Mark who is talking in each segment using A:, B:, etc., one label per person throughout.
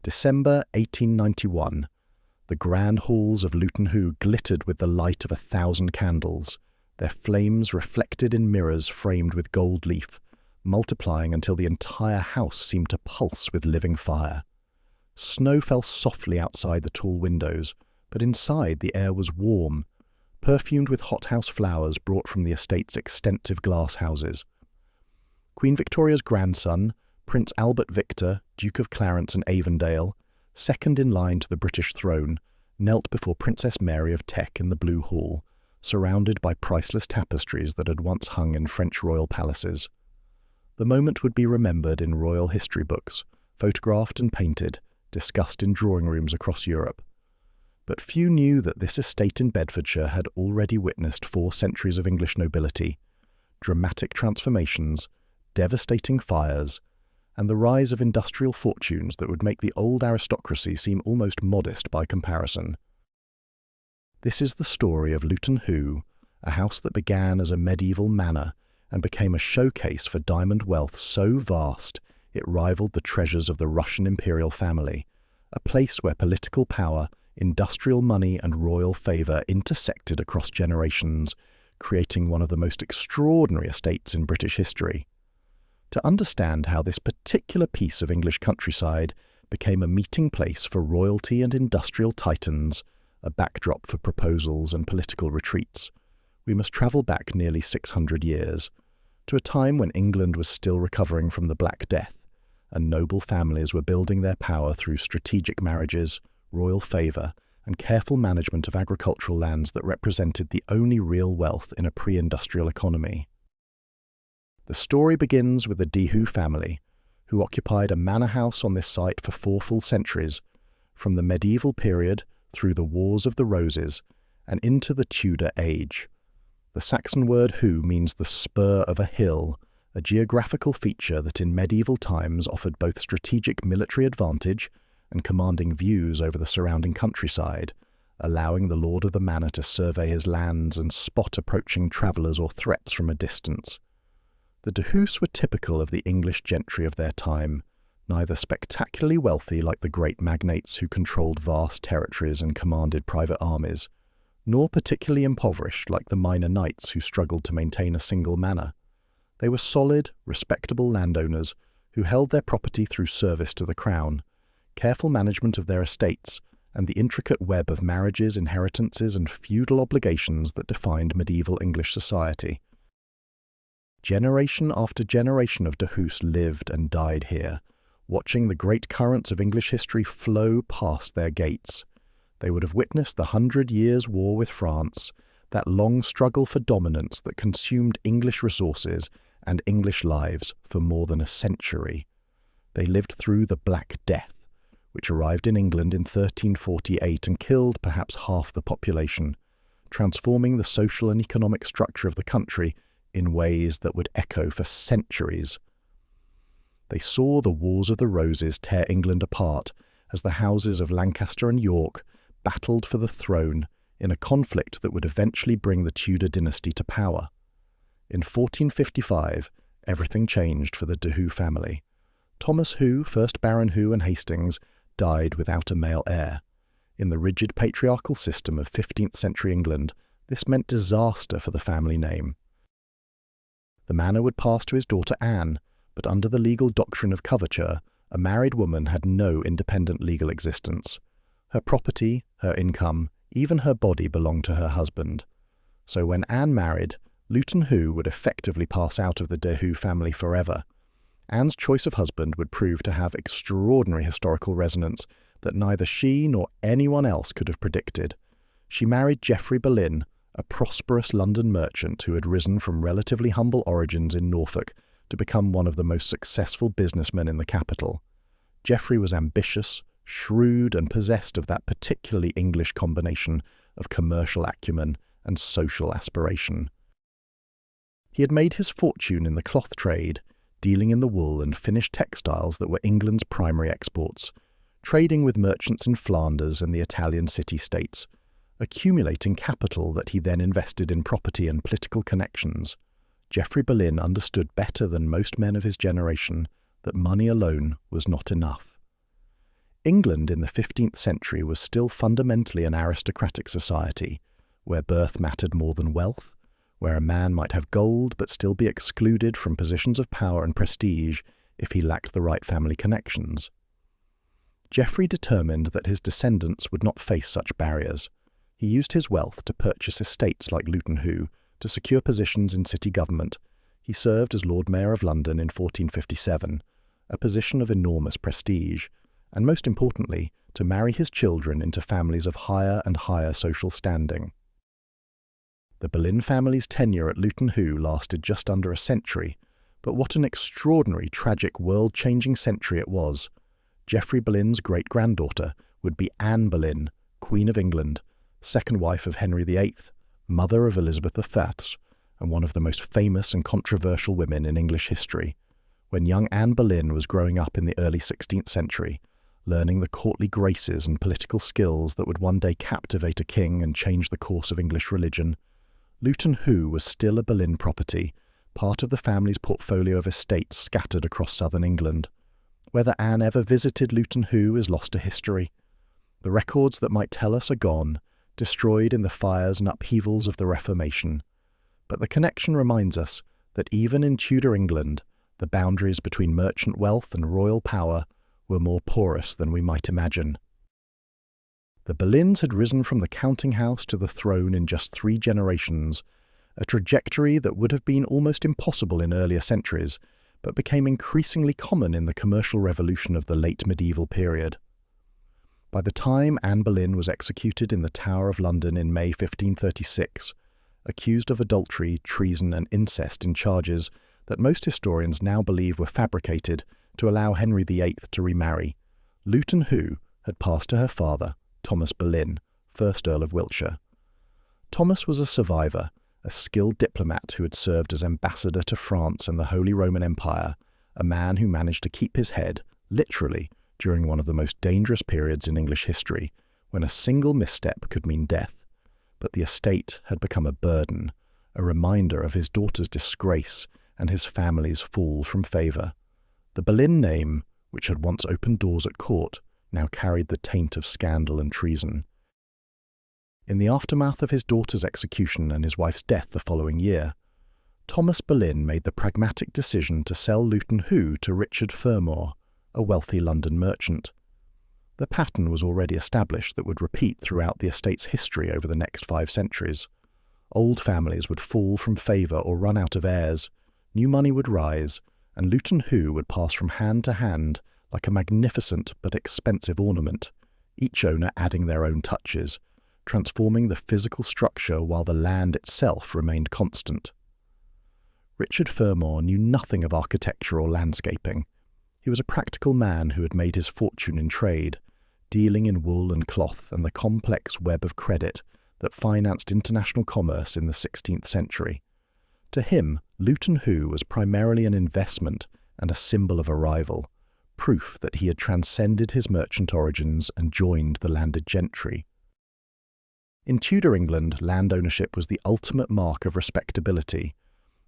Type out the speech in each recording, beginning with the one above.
A: December 1891. The grand halls of Luton Hoo glittered with the light of 1,000 candles, their flames reflected in mirrors framed with gold leaf, multiplying until the entire house seemed to pulse with living fire. Snow fell softly outside the tall windows, but inside the air was warm, perfumed with hothouse flowers brought from the estate's extensive glass houses. Queen Victoria's grandson, Prince Albert Victor, Duke of Clarence and Avondale, second in line to the British throne, knelt before Princess Mary of Teck in the Blue Hall, surrounded by priceless tapestries that had once hung in French royal palaces. The moment would be remembered in royal history books, photographed and painted, discussed in drawing rooms across Europe. But few knew that this estate in Bedfordshire had already witnessed 4 centuries of English nobility, dramatic transformations, devastating fires, and the rise of industrial fortunes that would make the old aristocracy seem almost modest by comparison. This is the story of Luton Hoo, a house that began as a medieval manor and became a showcase for diamond wealth so vast it rivaled the treasures of the Russian Imperial family, a place where political power, industrial money and royal favour intersected across generations, creating one of the most extraordinary estates in British history. To understand how this particular piece of English countryside became a meeting place for royalty and industrial titans, a backdrop for proposals and political retreats, we must travel back nearly 600 years, to a time when England was still recovering from the Black Death, and noble families were building their power through strategic marriages, royal favour, and careful management of agricultural lands that represented the only real wealth in a pre-industrial economy. The story begins with the de Hoo family, who occupied a manor house on this site for 4 full centuries, from the medieval period through the Wars of the Roses and into the Tudor age. The Saxon word Hoo means the spur of a hill, a geographical feature that in medieval times offered both strategic military advantage and commanding views over the surrounding countryside, allowing the lord of the manor to survey his lands and spot approaching travellers or threats from a distance. The de Hoos were typical of the English gentry of their time, neither spectacularly wealthy like the great magnates who controlled vast territories and commanded private armies, nor particularly impoverished like the minor knights who struggled to maintain a single manor. They were solid, respectable landowners who held their property through service to the crown, careful management of their estates, and the intricate web of marriages, inheritances, and feudal obligations that defined medieval English society. Generation after generation of de Hoos lived and died here, watching the great currents of English history flow past their gates. They would have witnessed the 100 Years' War with France, that long struggle for dominance that consumed English resources and English lives for more than a century. They lived through the Black Death, which arrived in England in 1348 and killed perhaps half the population, transforming the social and economic structure of the country in ways that would echo for centuries. They saw the Wars of the Roses tear England apart as the houses of Lancaster and York battled for the throne in a conflict that would eventually bring the Tudor dynasty to power. In 1455, everything changed for the de Hoo family. Thomas Hoo, 1st Baron Hoo and Hastings, died without a male heir. In the rigid patriarchal system of 15th century England, this meant disaster for the family name. The manor would pass to his daughter Anne, but under the legal doctrine of coverture, a married woman had no independent legal existence. Her property, her income, even her body belonged to her husband. So when Anne married, Luton Hoo would effectively pass out of the de Hoo family forever. Anne's choice of husband would prove to have extraordinary historical resonance that neither she nor anyone else could have predicted. She married Geoffrey Boleyn, a prosperous London merchant who had risen from relatively humble origins in Norfolk to become one of the most successful businessmen in the capital. Geoffrey was ambitious, shrewd, and possessed of that particularly English combination of commercial acumen and social aspiration. He had made his fortune in the cloth trade, dealing in the wool and finished textiles that were England's primary exports, trading with merchants in Flanders and the Italian city-states, accumulating capital that he then invested in property and political connections. Geoffrey Boleyn understood better than most men of his generation that money alone was not enough. England in the 15th century was still fundamentally an aristocratic society, where birth mattered more than wealth, where a man might have gold but still be excluded from positions of power and prestige if he lacked the right family connections. Geoffrey determined that his descendants would not face such barriers. He used his wealth to purchase estates like Luton Hoo, to secure positions in city government. He served as Lord Mayor of London in 1457, a position of enormous prestige, and most importantly, to marry his children into families of higher and higher social standing. The Boleyn family's tenure at Luton Hoo lasted just under a century, but what an extraordinary, tragic, world-changing century it was. Geoffrey Boleyn's great-granddaughter would be Anne Boleyn, Queen of England, second wife of Henry VIII, mother of Elizabeth I, and one of the most famous and controversial women in English history. When young Anne Boleyn was growing up in the early 16th century, learning the courtly graces and political skills that would one day captivate a king and change the course of English religion, Luton Hoo was still a Boleyn property, part of the family's portfolio of estates scattered across southern England. Whether Anne ever visited Luton Hoo is lost to history. The records that might tell us are gone, destroyed in the fires and upheavals of the Reformation. But the connection reminds us that even in Tudor England, the boundaries between merchant wealth and royal power were more porous than we might imagine. The Boleyns had risen from the counting house to the throne in just 3 generations, a trajectory that would have been almost impossible in earlier centuries, but became increasingly common in the commercial revolution of the late medieval period. By the time Anne Boleyn was executed in the Tower of London in May 1536, accused of adultery, treason and incest in charges that most historians now believe were fabricated to allow Henry VIII to remarry, Luton Hoo had passed to her father, Thomas Boleyn, 1st Earl of Wiltshire. Thomas was a survivor, a skilled diplomat who had served as ambassador to France and the Holy Roman Empire, a man who managed to keep his head, literally, during one of the most dangerous periods in English history, when a single misstep could mean death. But the estate had become a burden, a reminder of his daughter's disgrace and his family's fall from favour. The Boleyn name, which had once opened doors at court, now carried the taint of scandal and treason. In the aftermath of his daughter's execution and his wife's death the following year, Thomas Boleyn made the pragmatic decision to sell Luton Hoo to Richard Fermor, a wealthy London merchant. The pattern was already established that would repeat throughout the estate's history over the next 5 centuries. Old families would fall from favour or run out of heirs, new money would rise, and Luton Hoo would pass from hand to hand like a magnificent but expensive ornament, each owner adding their own touches, transforming the physical structure while the land itself remained constant. Richard Fermor knew nothing of architecture or landscaping. He was a practical man who had made his fortune in trade, dealing in wool and cloth and the complex web of credit that financed international commerce in the 16th century. To him, Luton Hoo was primarily an investment and a symbol of arrival, proof that he had transcended his merchant origins and joined the landed gentry. In Tudor England, land ownership was the ultimate mark of respectability.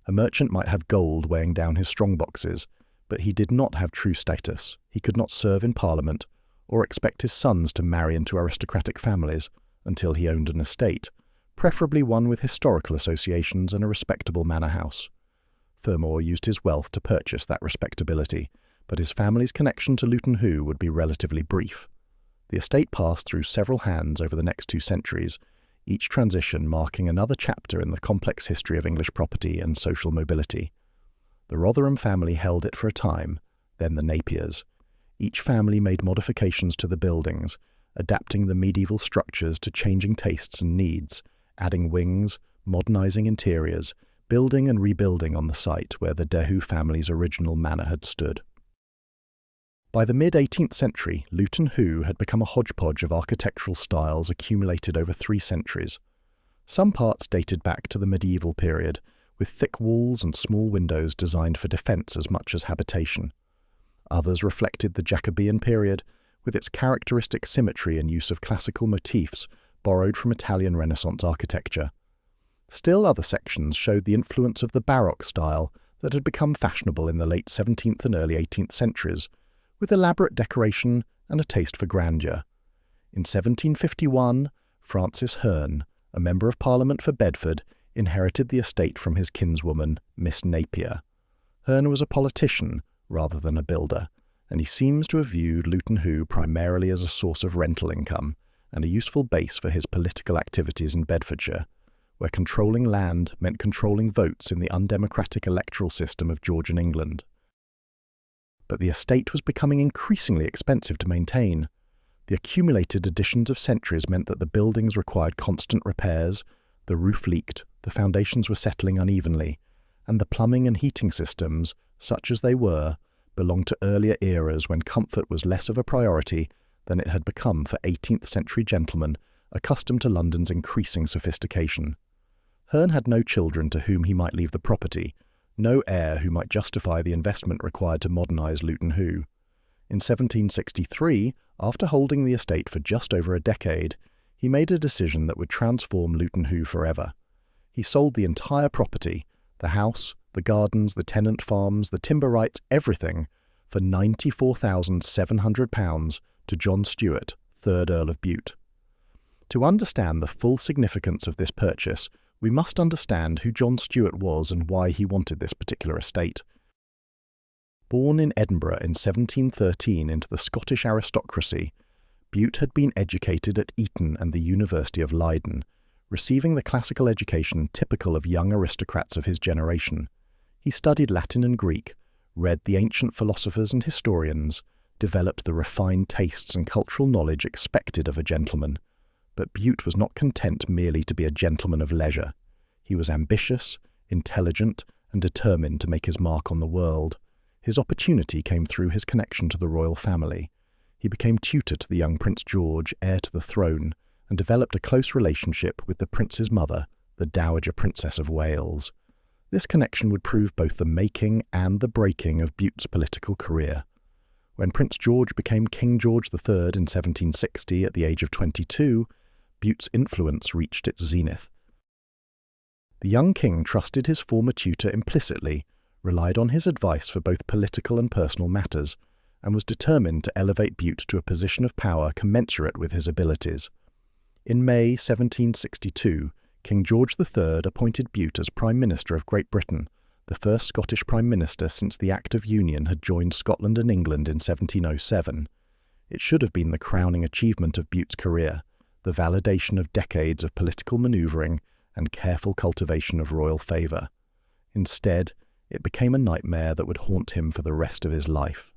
A: A merchant might have gold weighing down his strongboxes, but he did not have true status. He could not serve in Parliament or expect his sons to marry into aristocratic families until he owned an estate, preferably one with historical associations and a respectable manor house. Fermor used his wealth to purchase that respectability, but his family's connection to Luton Hoo would be relatively brief. The estate passed through several hands over the next 2 centuries, each transition marking another chapter in the complex history of English property and social mobility. The Rotherham family held it for a time, then the Napiers. Each family made modifications to the buildings, adapting the medieval structures to changing tastes and needs, adding wings, modernising interiors, building and rebuilding on the site where the De Hoo family's original manor had stood. By the mid-18th century, Luton Hoo had become a hodgepodge of architectural styles accumulated over 3 centuries. Some parts dated back to the medieval period, with thick walls and small windows designed for defence as much as habitation. Others reflected the Jacobean period, with its characteristic symmetry and use of classical motifs borrowed from Italian Renaissance architecture. Still other sections showed the influence of the Baroque style that had become fashionable in the late 17th and early 18th centuries, with elaborate decoration and a taste for grandeur. In 1751, Francis Hearn, a member of Parliament for Bedford, inherited the estate from his kinswoman, Miss Napier. Hearn was a politician rather than a builder, and he seems to have viewed Luton Hoo primarily as a source of rental income and a useful base for his political activities in Bedfordshire, where controlling land meant controlling votes in the undemocratic electoral system of Georgian England. But the estate was becoming increasingly expensive to maintain. The accumulated additions of centuries meant that the buildings required constant repairs, the roof leaked, the foundations were settling unevenly, and the plumbing and heating systems, such as they were, belonged to earlier eras when comfort was less of a priority than it had become for 18th century gentlemen accustomed to London's increasing sophistication. Hearn had no children to whom he might leave the property, no heir who might justify the investment required to modernise Luton Hoo. In 1763, after holding the estate for just over a decade, he made a decision that would transform Luton Hoo forever. He sold the entire property, the house, the gardens, the tenant farms, the timber rights, everything, for £94,700 to John Stuart, 3rd Earl of Bute. To understand the full significance of this purchase, we must understand who John Stuart was and why he wanted this particular estate. Born in Edinburgh in 1713 into the Scottish aristocracy, Bute had been educated at Eton and the University of Leiden, receiving the classical education typical of young aristocrats of his generation. He studied Latin and Greek, read the ancient philosophers and historians, developed the refined tastes and cultural knowledge expected of a gentleman. But Bute was not content merely to be a gentleman of leisure. He was ambitious, intelligent, and determined to make his mark on the world. His opportunity came through his connection to the royal family. He became tutor to the young Prince George, heir to the throne, and developed a close relationship with the prince's mother, the Dowager Princess of Wales. This connection would prove both the making and the breaking of Bute's political career. When Prince George became King George III in 1760 at the age of 22, Bute's influence reached its zenith. The young king trusted his former tutor implicitly, relied on his advice for both political and personal matters, and was determined to elevate Bute to a position of power commensurate with his abilities. In May 1762, King George III appointed Bute as Prime Minister of Great Britain, the first Scottish Prime Minister since the Act of Union had joined Scotland and England in 1707. It should have been the crowning achievement of Bute's career, the validation of decades of political manoeuvring and careful cultivation of royal favour. Instead, it became a nightmare that would haunt him for the rest of his life.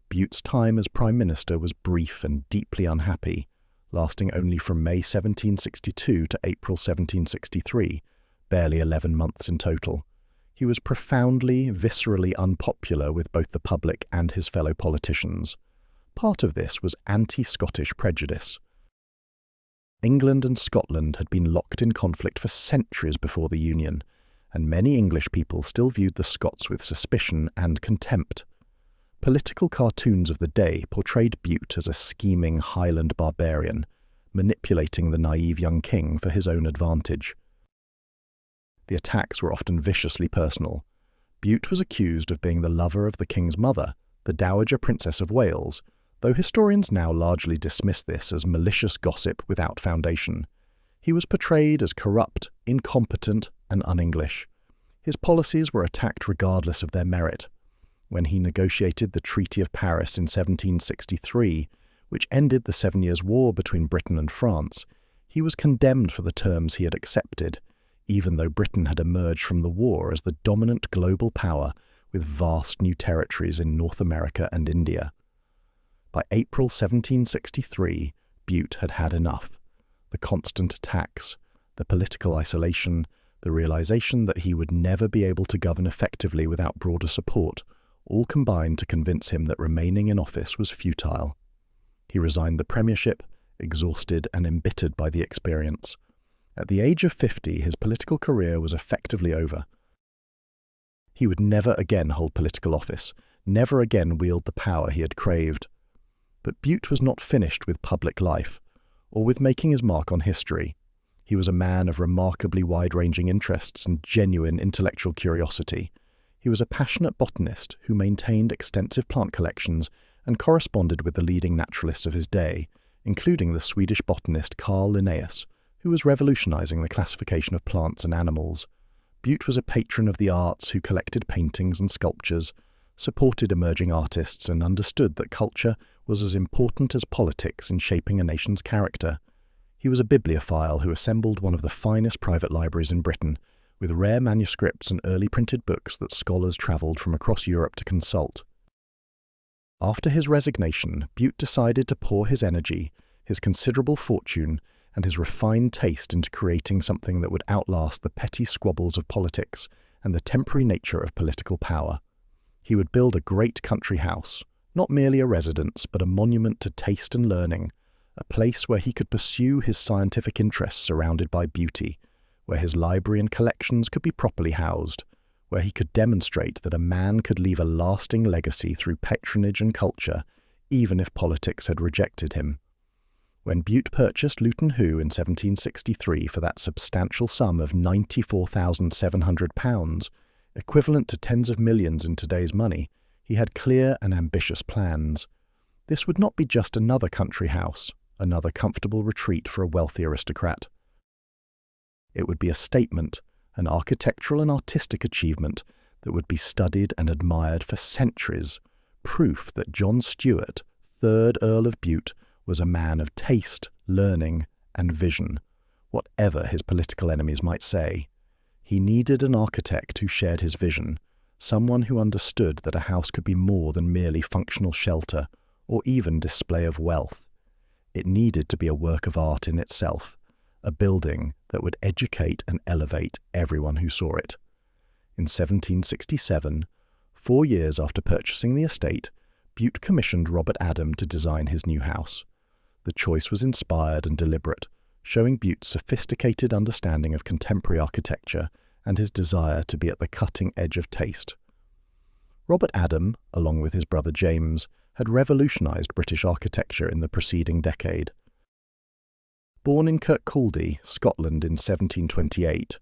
A: Bute's time as Prime Minister was brief and deeply unhappy, lasting only from May 1762 to April 1763, barely 11 months in total. He was profoundly, viscerally unpopular with both the public and his fellow politicians. Part of this was anti-Scottish prejudice. England and Scotland had been locked in conflict for centuries before the Union, and many English people still viewed the Scots with suspicion and contempt. Political cartoons of the day portrayed Bute as a scheming Highland barbarian, manipulating the naive young king for his own advantage. The attacks were often viciously personal. Bute was accused of being the lover of the king's mother, the Dowager Princess of Wales, though historians now largely dismiss this as malicious gossip without foundation. He was portrayed as corrupt, incompetent, and un-English. His policies were attacked regardless of their merit. When he negotiated the Treaty of Paris in 1763, which ended the 7 Years' War between Britain and France, he was condemned for the terms he had accepted, even though Britain had emerged from the war as the dominant global power with vast new territories in North America and India. By April 1763, Bute had had enough. The constant attacks, the political isolation, the realization that he would never be able to govern effectively without broader support, all combined to convince him that remaining in office was futile. He resigned the premiership, exhausted and embittered by the experience. At the age of 50, his political career was effectively over. He would never again hold political office, never again wield the power he had craved. But Bute was not finished with public life, or with making his mark on history. He was a man of remarkably wide-ranging interests and genuine intellectual curiosity. He was a passionate botanist who maintained extensive plant collections and corresponded with the leading naturalists of his day, including the Swedish botanist Carl Linnaeus, who was revolutionizing the classification of plants and animals. Bute was a patron of the arts who collected paintings and sculptures, supported emerging artists, and understood that culture was as important as politics in shaping a nation's character. He was a bibliophile who assembled one of the finest private libraries in Britain, with rare manuscripts and early printed books that scholars travelled from across Europe to consult. After his resignation, Bute decided to pour his energy, his considerable fortune, and his refined taste into creating something that would outlast the petty squabbles of politics and the temporary nature of political power. He would build a great country house, not merely a residence, but a monument to taste and learning, a place where he could pursue his scientific interests surrounded by beauty, where his library and collections could be properly housed, where he could demonstrate that a man could leave a lasting legacy through patronage and culture, even if politics had rejected him. When Bute purchased Luton Hoo in 1763 for that substantial sum of £94,700, equivalent to tens of millions in today's money, he had clear and ambitious plans. This would not be just another country house, another comfortable retreat for a wealthy aristocrat. It would be a statement, an architectural and artistic achievement that would be studied and admired for centuries, proof that John Stuart, 3rd Earl of Bute, was a man of taste, learning, and vision, whatever his political enemies might say. He needed an architect who shared his vision, someone who understood that a house could be more than merely functional shelter or even display of wealth. It needed to be a work of art in itself, a building that would educate and elevate everyone who saw it. In 1767, 4 years after purchasing the estate, Bute commissioned Robert Adam to design his new house. The choice was inspired and deliberate, showing Bute's sophisticated understanding of contemporary architecture and his desire to be at the cutting edge of taste. Robert Adam, along with his brother James, had revolutionized British architecture in the preceding decade. Born in Kirkcaldy, Scotland in 1728,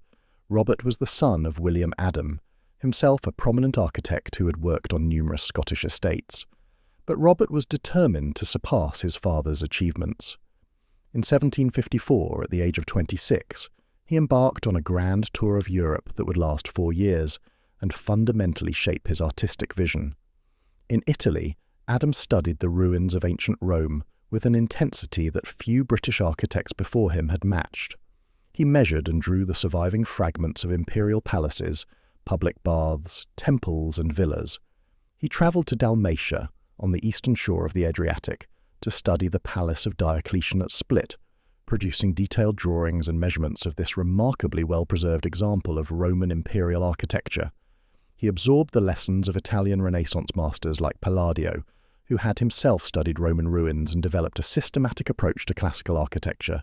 A: Robert was the son of William Adam, himself a prominent architect who had worked on numerous Scottish estates. But Robert was determined to surpass his father's achievements. In 1754, at the age of 26, he embarked on a grand tour of Europe that would last 4 years and fundamentally shape his artistic vision. In Italy, Adam studied the ruins of ancient Rome with an intensity that few British architects before him had matched. He measured and drew the surviving fragments of imperial palaces, public baths, temples, and villas. He travelled to Dalmatia, on the eastern shore of the Adriatic, to study the palace of Diocletian at Split, producing detailed drawings and measurements of this remarkably well-preserved example of Roman imperial architecture. He absorbed the lessons of Italian Renaissance masters like Palladio, who had himself studied Roman ruins and developed a systematic approach to classical architecture.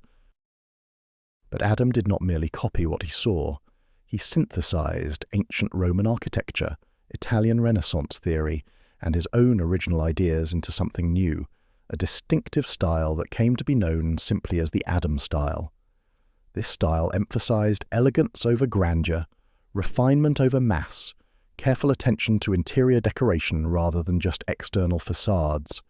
A: But Adam did not merely copy what he saw. He synthesized ancient Roman architecture, Italian Renaissance theory, and his own original ideas into something new, a distinctive style that came to be known simply as the Adam style. This style emphasized elegance over grandeur, refinement over mass, careful attention to interior decoration rather than just external facades.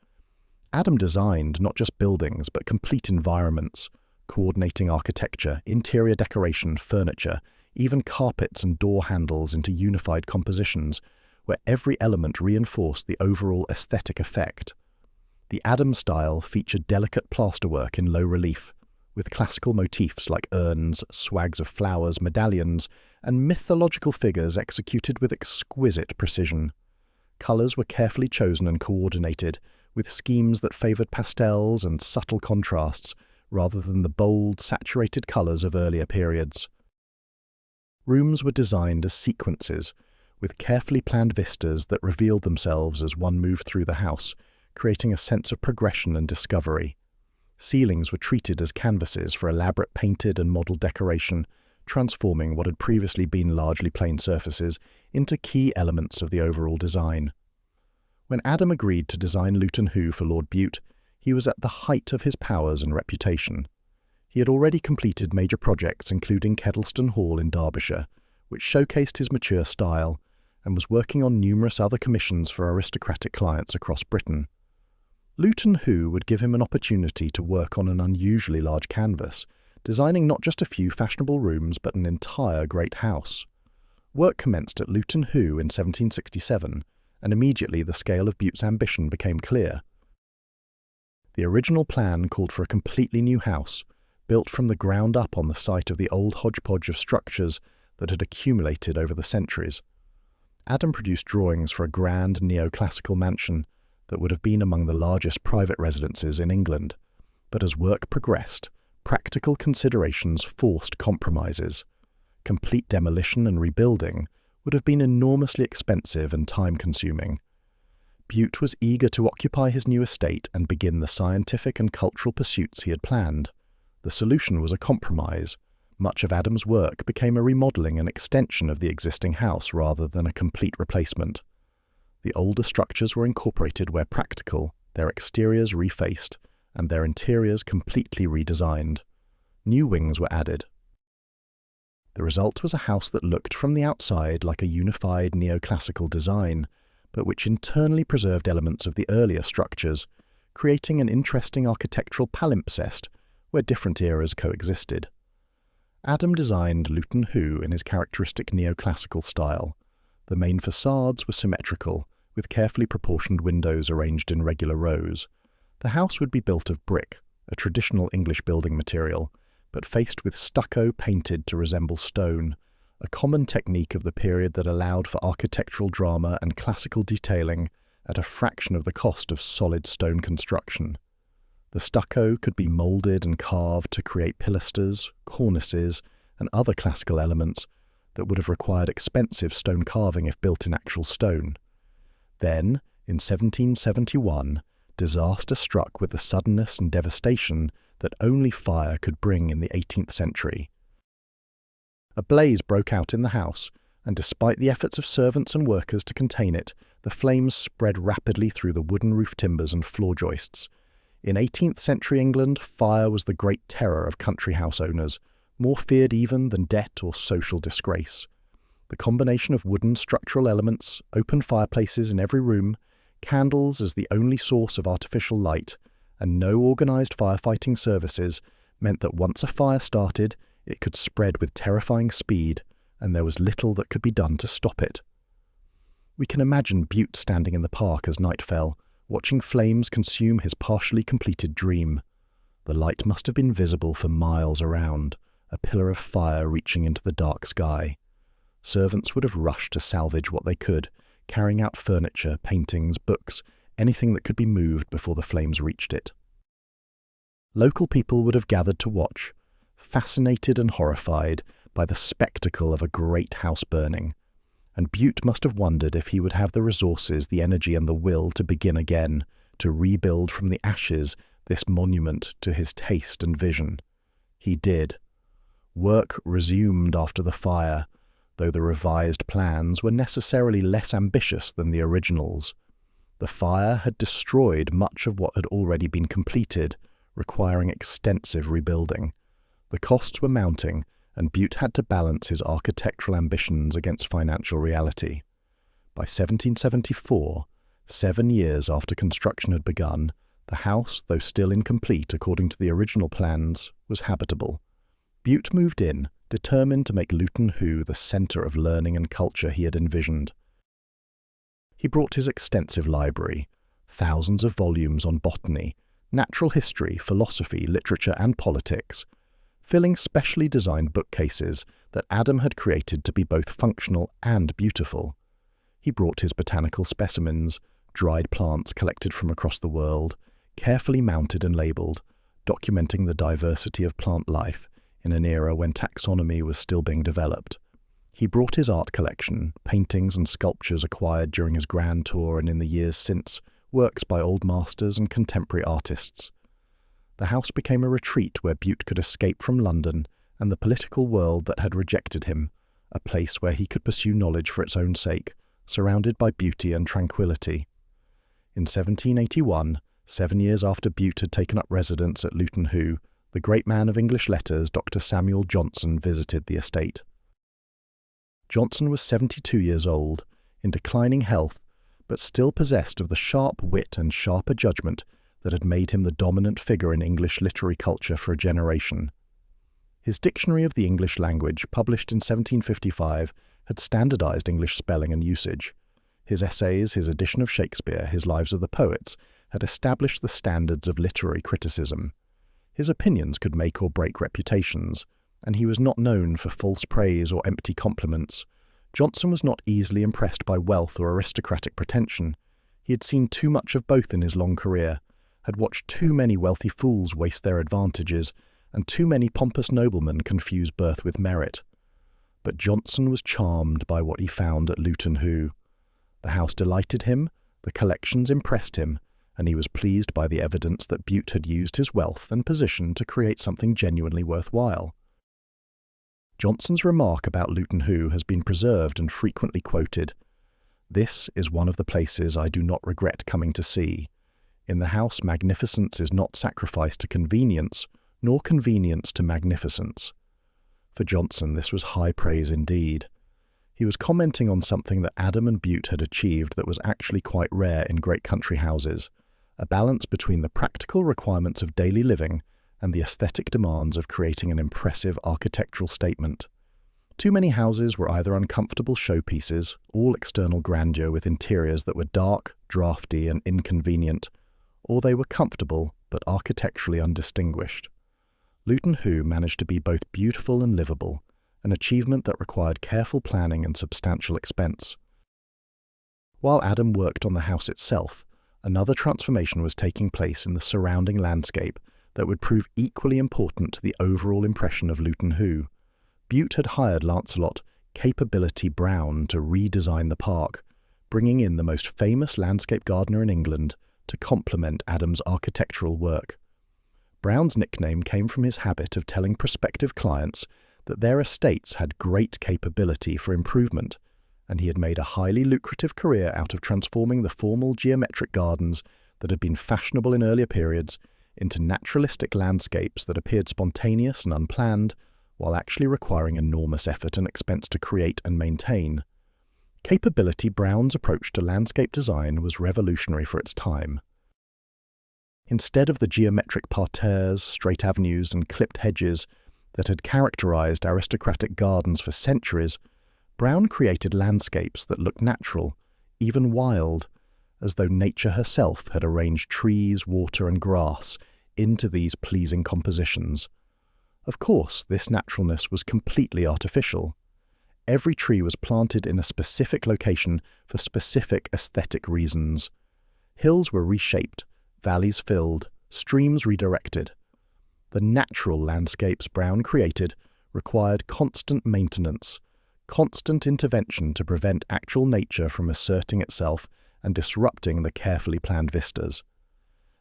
A: Adam designed not just buildings but complete environments, coordinating architecture, interior decoration, furniture, even carpets and door handles into unified compositions, where every element reinforced the overall aesthetic effect. The Adam style featured delicate plasterwork in low relief, with classical motifs like urns, swags of flowers, medallions, and mythological figures executed with exquisite precision. Colours were carefully chosen and coordinated, with schemes that favoured pastels and subtle contrasts, rather than the bold, saturated colours of earlier periods. Rooms were designed as sequences, with carefully planned vistas that revealed themselves as one moved through the house, creating a sense of progression and discovery. Ceilings were treated as canvases for elaborate painted and modelled decoration, transforming what had previously been largely plain surfaces into key elements of the overall design. When Adam agreed to design Luton Hoo for Lord Bute, he was at the height of his powers and reputation. He had already completed major projects including Kedleston Hall in Derbyshire, which showcased his mature style, and was working on numerous other commissions for aristocratic clients across Britain. Luton Hoo would give him an opportunity to work on an unusually large canvas, designing not just a few fashionable rooms but an entire great house. Work commenced at Luton Hoo in 1767, and immediately the scale of Bute's ambition became clear. The original plan called for a completely new house, built from the ground up on the site of the old hodgepodge of structures that had accumulated over the centuries. Adam produced drawings for a grand neoclassical mansion that would have been among the largest private residences in England, but as work progressed, practical considerations forced compromises. Complete demolition and rebuilding would have been enormously expensive and time-consuming. Bute was eager to occupy his new estate and begin the scientific and cultural pursuits he had planned. The solution was a compromise. Much of Adam's work became a remodelling and extension of the existing house rather than a complete replacement. The older structures were incorporated where practical, their exteriors refaced, and their interiors completely redesigned. New wings were added. The result was a house that looked from the outside like a unified neoclassical design, but which internally preserved elements of the earlier structures, creating an interesting architectural palimpsest where different eras coexisted. Adam designed Luton Hoo in his characteristic neoclassical style. The main facades were symmetrical, with carefully proportioned windows arranged in regular rows. The house would be built of brick, a traditional English building material, but faced with stucco painted to resemble stone, a common technique of the period that allowed for architectural drama and classical detailing at a fraction of the cost of solid stone construction. The stucco could be moulded and carved to create pilasters, cornices, and other classical elements that would have required expensive stone carving if built in actual stone. Then, in 1771, disaster struck with the suddenness and devastation that only fire could bring in the 18th century. A blaze broke out in the house, and despite the efforts of servants and workers to contain it, the flames spread rapidly through the wooden roof timbers and floor joists. In 18th century England, fire was the great terror of country house owners, more feared even than debt or social disgrace. The combination of wooden structural elements, open fireplaces in every room, candles as the only source of artificial light, and no organised firefighting services meant that once a fire started, it could spread with terrifying speed, and there was little that could be done to stop it. We can imagine Bute standing in the park as night fell, watching flames consume his partially completed dream. The light must have been visible for miles around, a pillar of fire reaching into the dark sky. Servants would have rushed to salvage what they could, carrying out furniture, paintings, books, anything that could be moved before the flames reached it. Local people would have gathered to watch, fascinated and horrified by the spectacle of a great house burning, and Bute must have wondered if he would have the resources, the energy and the will to begin again, to rebuild from the ashes this monument to his taste and vision. He did. Work resumed after the fire, though the revised plans were necessarily less ambitious than the originals. The fire had destroyed much of what had already been completed, requiring extensive rebuilding. The costs were mounting, and Bute had to balance his architectural ambitions against financial reality. By 1774, 7 years after construction had begun, the house, though still incomplete according to the original plans, was habitable. Bute moved in, determined to make Luton Hoo the centre of learning and culture he had envisioned. He brought his extensive library, thousands of volumes on botany, natural history, philosophy, literature and politics, filling specially designed bookcases that Adam had created to be both functional and beautiful. He brought his botanical specimens, dried plants collected from across the world, carefully mounted and labelled, documenting the diversity of plant life in an era when taxonomy was still being developed. He brought his art collection, paintings and sculptures acquired during his grand tour and in the years since, works by old masters and contemporary artists. The house became a retreat where Bute could escape from London and the political world that had rejected him, a place where he could pursue knowledge for its own sake, surrounded by beauty and tranquillity. In 1781, 7 years after Bute had taken up residence at Luton Hoo, the great man of English letters, Dr. Samuel Johnson, visited the estate. Johnson was 72 years old, in declining health, but still possessed of the sharp wit and sharper judgment that had made him the dominant figure in English literary culture for a generation. His Dictionary of the English Language, published in 1755, had standardized English spelling and usage. His essays, his edition of Shakespeare, his Lives of the Poets, had established the standards of literary criticism. His opinions could make or break reputations, and he was not known for false praise or empty compliments. Johnson was not easily impressed by wealth or aristocratic pretension. He had seen too much of both in his long career, had watched too many wealthy fools waste their advantages, and too many pompous noblemen confuse birth with merit. But Johnson was charmed by what he found at Luton Hoo. The house delighted him, the collections impressed him, and he was pleased by the evidence that Bute had used his wealth and position to create something genuinely worthwhile. Johnson's remark about Luton Hoo has been preserved and frequently quoted. "This is one of the places I do not regret coming to see. In the house magnificence is not sacrificed to convenience, nor convenience to magnificence." For Johnson, this was high praise indeed. He was commenting on something that Adam and Bute had achieved that was actually quite rare in great country houses, a balance between the practical requirements of daily living and the aesthetic demands of creating an impressive architectural statement. Too many houses were either uncomfortable showpieces, all external grandeur with interiors that were dark, draughty, and inconvenient, or they were comfortable but architecturally undistinguished. Luton Hoo managed to be both beautiful and livable, an achievement that required careful planning and substantial expense. While Adam worked on the house itself, another transformation was taking place in the surrounding landscape that would prove equally important to the overall impression of Luton Hoo. Bute had hired Lancelot Capability Brown to redesign the park, bringing in the most famous landscape gardener in England to complement Adam's architectural work. Brown's nickname came from his habit of telling prospective clients that their estates had great capability for improvement, and he had made a highly lucrative career out of transforming the formal geometric gardens that had been fashionable in earlier periods into naturalistic landscapes that appeared spontaneous and unplanned, while actually requiring enormous effort and expense to create and maintain. Capability Brown's approach to landscape design was revolutionary for its time. Instead of the geometric parterres, straight avenues, and clipped hedges that had characterized aristocratic gardens for centuries, Brown created landscapes that looked natural, even wild, as though nature herself had arranged trees, water, and grass into these pleasing compositions. Of course, this naturalness was completely artificial. Every tree was planted in a specific location for specific aesthetic reasons. Hills were reshaped, valleys filled, streams redirected. The natural landscapes Brown created required constant maintenance, constant intervention to prevent actual nature from asserting itself and disrupting the carefully planned vistas.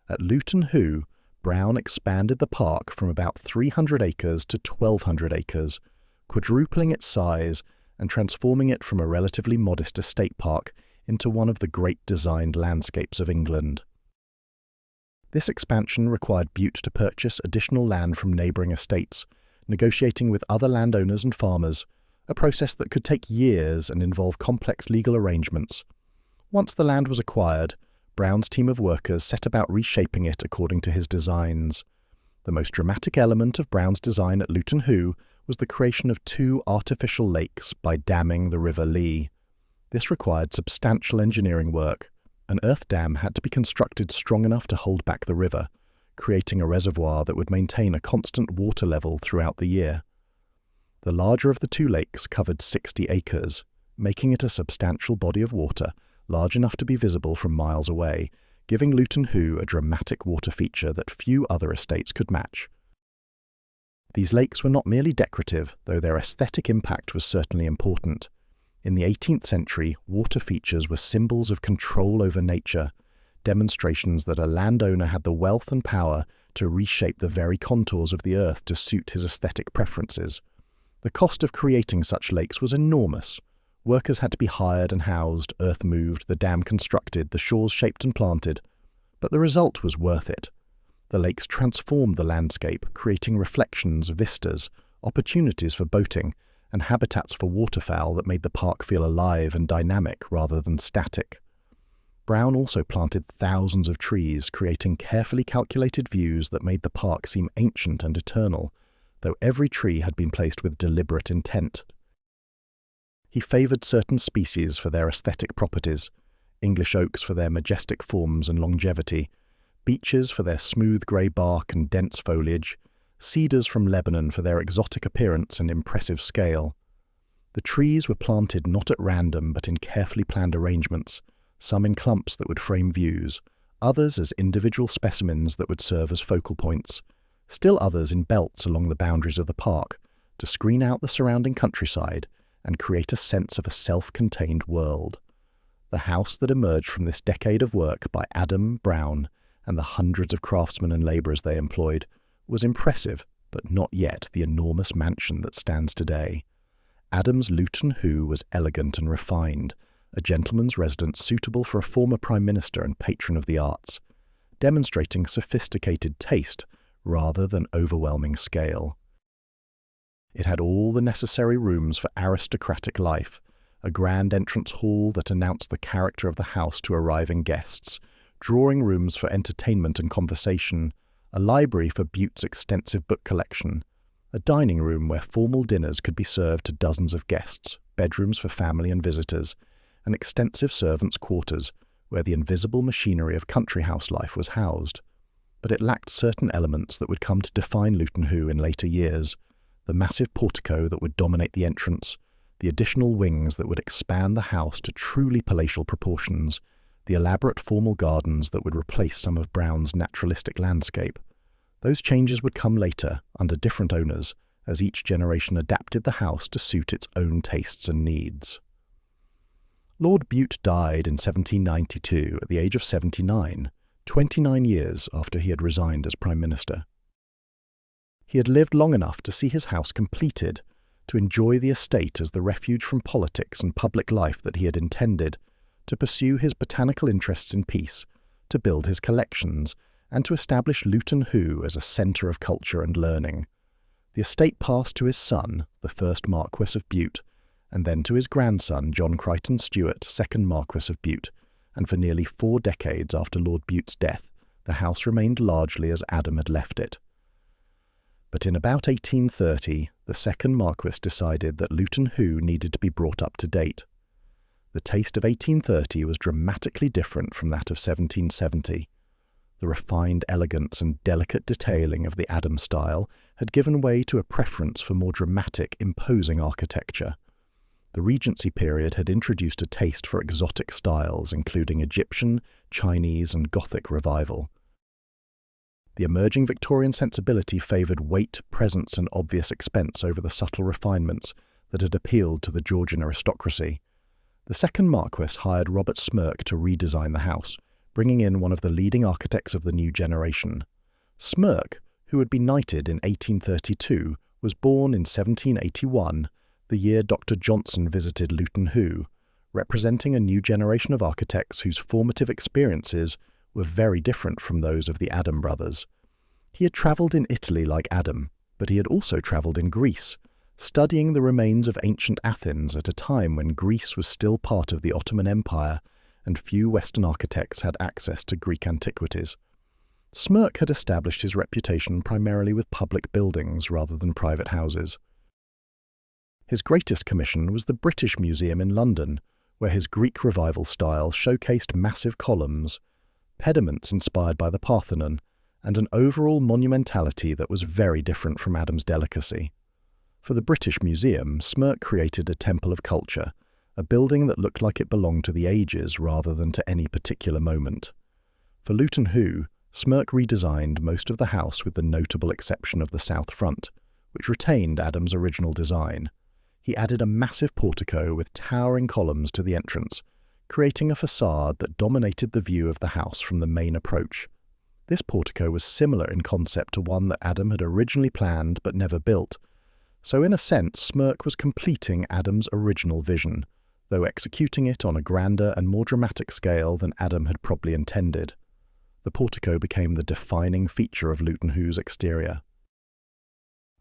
A: At Luton Hoo, Brown expanded the park from about 300 acres to 1,200 acres, quadrupling its size and transforming it from a relatively modest estate park into one of the great designed landscapes of England. This expansion required Bute to purchase additional land from neighbouring estates, negotiating with other landowners and farmers, a process that could take years and involve complex legal arrangements. Once the land was acquired, Brown's team of workers set about reshaping it according to his designs. The most dramatic element of Brown's design at Luton Hoo was the creation of 2 artificial lakes by damming the River Leigh. This required substantial engineering work. An earth dam had to be constructed strong enough to hold back the river, creating a reservoir that would maintain a constant water level throughout the year. The larger of the 2 lakes covered 60 acres, making it a substantial body of water, large enough to be visible from miles away, giving Luton Hoo a dramatic water feature that few other estates could match. These lakes were not merely decorative, though their aesthetic impact was certainly important. In the 18th century, water features were symbols of control over nature, demonstrations that a landowner had the wealth and power to reshape the very contours of the earth to suit his aesthetic preferences. The cost of creating such lakes was enormous. Workers had to be hired and housed, earth moved, the dam constructed, the shores shaped and planted. But the result was worth it. The lakes transformed the landscape, creating reflections, vistas, opportunities for boating, and habitats for waterfowl that made the park feel alive and dynamic rather than static. Brown also planted thousands of trees, creating carefully calculated views that made the park seem ancient and eternal, though every tree had been placed with deliberate intent. He favoured certain species for their aesthetic properties, English oaks for their majestic forms and longevity, beeches for their smooth grey bark and dense foliage, cedars from Lebanon for their exotic appearance and impressive scale. The trees were planted not at random but in carefully planned arrangements, some in clumps that would frame views, others as individual specimens that would serve as focal points, still others in belts along the boundaries of the park, to screen out the surrounding countryside and create a sense of a self-contained world. The house that emerged from this decade of work by Adam, Brown, and the hundreds of craftsmen and labourers they employed was impressive, but not yet the enormous mansion that stands today. Adam's Luton Hoo was elegant and refined, a gentleman's residence suitable for a former Prime Minister and patron of the arts, demonstrating sophisticated taste rather than overwhelming scale. It had all the necessary rooms for aristocratic life, a grand entrance hall that announced the character of the house to arriving guests, drawing rooms for entertainment and conversation, a library for Bute's extensive book collection, a dining room where formal dinners could be served to dozens of guests, bedrooms for family and visitors, and extensive servants' quarters where the invisible machinery of country house life was housed. But it lacked certain elements that would come to define Luton Hoo in later years: the massive portico that would dominate the entrance, the additional wings that would expand the house to truly palatial proportions, the elaborate formal gardens that would replace some of Brown's naturalistic landscape. Those changes would come later, under different owners, as each generation adapted the house to suit its own tastes and needs. Lord Bute died in 1792 at the age of 79, 29 years after he had resigned as Prime Minister. He had lived long enough to see his house completed, to enjoy the estate as the refuge from politics and public life that he had intended, to pursue his botanical interests in peace, to build his collections, and to establish Luton Hoo as a centre of culture and learning. The estate passed to his son, the first Marquis of Bute, and then to his grandson, John Crichton Stuart, second Marquis of Bute, and for nearly 4 decades after Lord Bute's death, the house remained largely as Adam had left it. But in about 1830, the second Marquis decided that Luton Hoo needed to be brought up to date. The taste of 1830 was dramatically different from that of 1770. The refined elegance and delicate detailing of the Adam style had given way to a preference for more dramatic, imposing architecture. The Regency period had introduced a taste for exotic styles, including Egyptian, Chinese, and Gothic revival. The emerging Victorian sensibility favoured weight, presence, and obvious expense over the subtle refinements that had appealed to the Georgian aristocracy. The second Marquis hired Robert Smirke to redesign the house, bringing in one of the leading architects of the new generation. Smirke, who had been knighted in 1832, was born in 1781, the year Dr. Johnson visited Luton Hoo, representing a new generation of architects whose formative experiences were very different from those of the Adam brothers. He had travelled in Italy like Adam, but he had also travelled in Greece, studying the remains of ancient Athens at a time when Greece was still part of the Ottoman Empire and few Western architects had access to Greek antiquities. Smirke had established his reputation primarily with public buildings rather than private houses. His greatest commission was the British Museum in London, where his Greek revival style showcased massive columns, pediments inspired by the Parthenon, and an overall monumentality that was very different from Adam's delicacy. For the British Museum, Smirke created a temple of culture, a building that looked like it belonged to the ages rather than to any particular moment. For Luton Hoo, Smirke redesigned most of the house with the notable exception of the south front, which retained Adam's original design. He added a massive portico with towering columns to the entrance, creating a facade that dominated the view of the house from the main approach. This portico was similar in concept to one that Adam had originally planned but never built, so in a sense Smirke was completing Adam's original vision, though executing it on a grander and more dramatic scale than Adam had probably intended. The portico became the defining feature of Luton Hoo's exterior.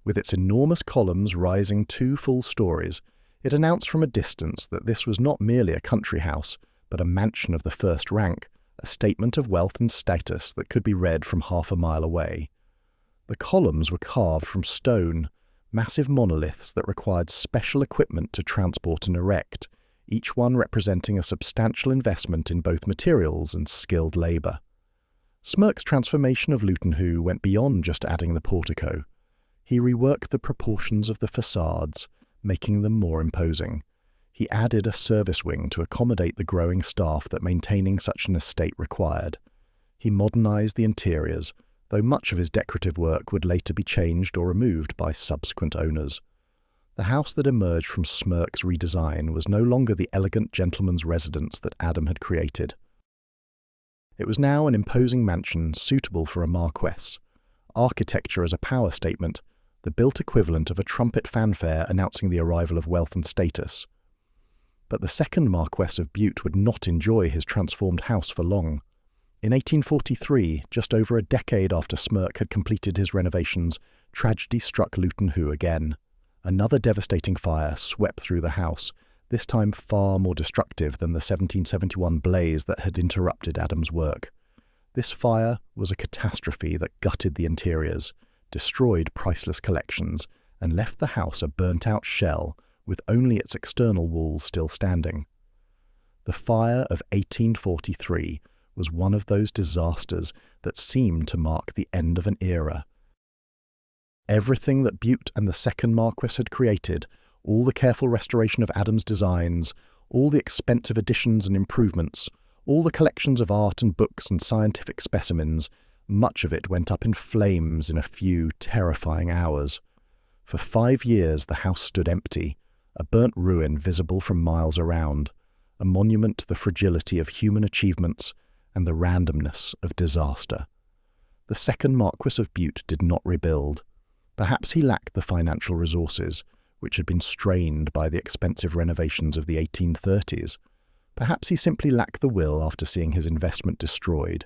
A: With its enormous columns rising 2 full stories, it announced from a distance that this was not merely a country house, but a mansion of the first rank, a statement of wealth and status that could be read from half a mile away. The columns were carved from stone, massive monoliths that required special equipment to transport and erect, each one representing a substantial investment in both materials and skilled labour. Smirke's transformation of Luton Hoo went beyond just adding the portico. He reworked the proportions of the facades, making them more imposing. He added a service wing to accommodate the growing staff that maintaining such an estate required. He modernised the interiors, though much of his decorative work would later be changed or removed by subsequent owners. The house that emerged from Smirke's redesign was no longer the elegant gentleman's residence that Adam had created. It was now an imposing mansion suitable for a marquess. Architecture as a power statement, the built equivalent of a trumpet fanfare announcing the arrival of wealth and status. But the second Marquess of Bute would not enjoy his transformed house for long. In 1843, just over a decade after Smirke had completed his renovations, tragedy struck Luton Hoo again. Another devastating fire swept through the house, this time far more destructive than the 1771 blaze that had interrupted Adam's work. This fire was a catastrophe that gutted the interiors, destroyed priceless collections, and left the house a burnt-out shell, with only its external walls still standing. The fire of 1843 was one of those disasters that seemed to mark the end of an era. Everything that Bute and the second Marquess had created, all the careful restoration of Adam's designs, all the expensive additions and improvements, all the collections of art and books and scientific specimens, much of it went up in flames in a few terrifying hours. For 5 years the house stood empty, a burnt ruin visible from miles around, a monument to the fragility of human achievements and the randomness of disaster. The second Marquis of Bute did not rebuild. Perhaps he lacked the financial resources, which had been strained by the expensive renovations of the 1830s. Perhaps he simply lacked the will after seeing his investment destroyed.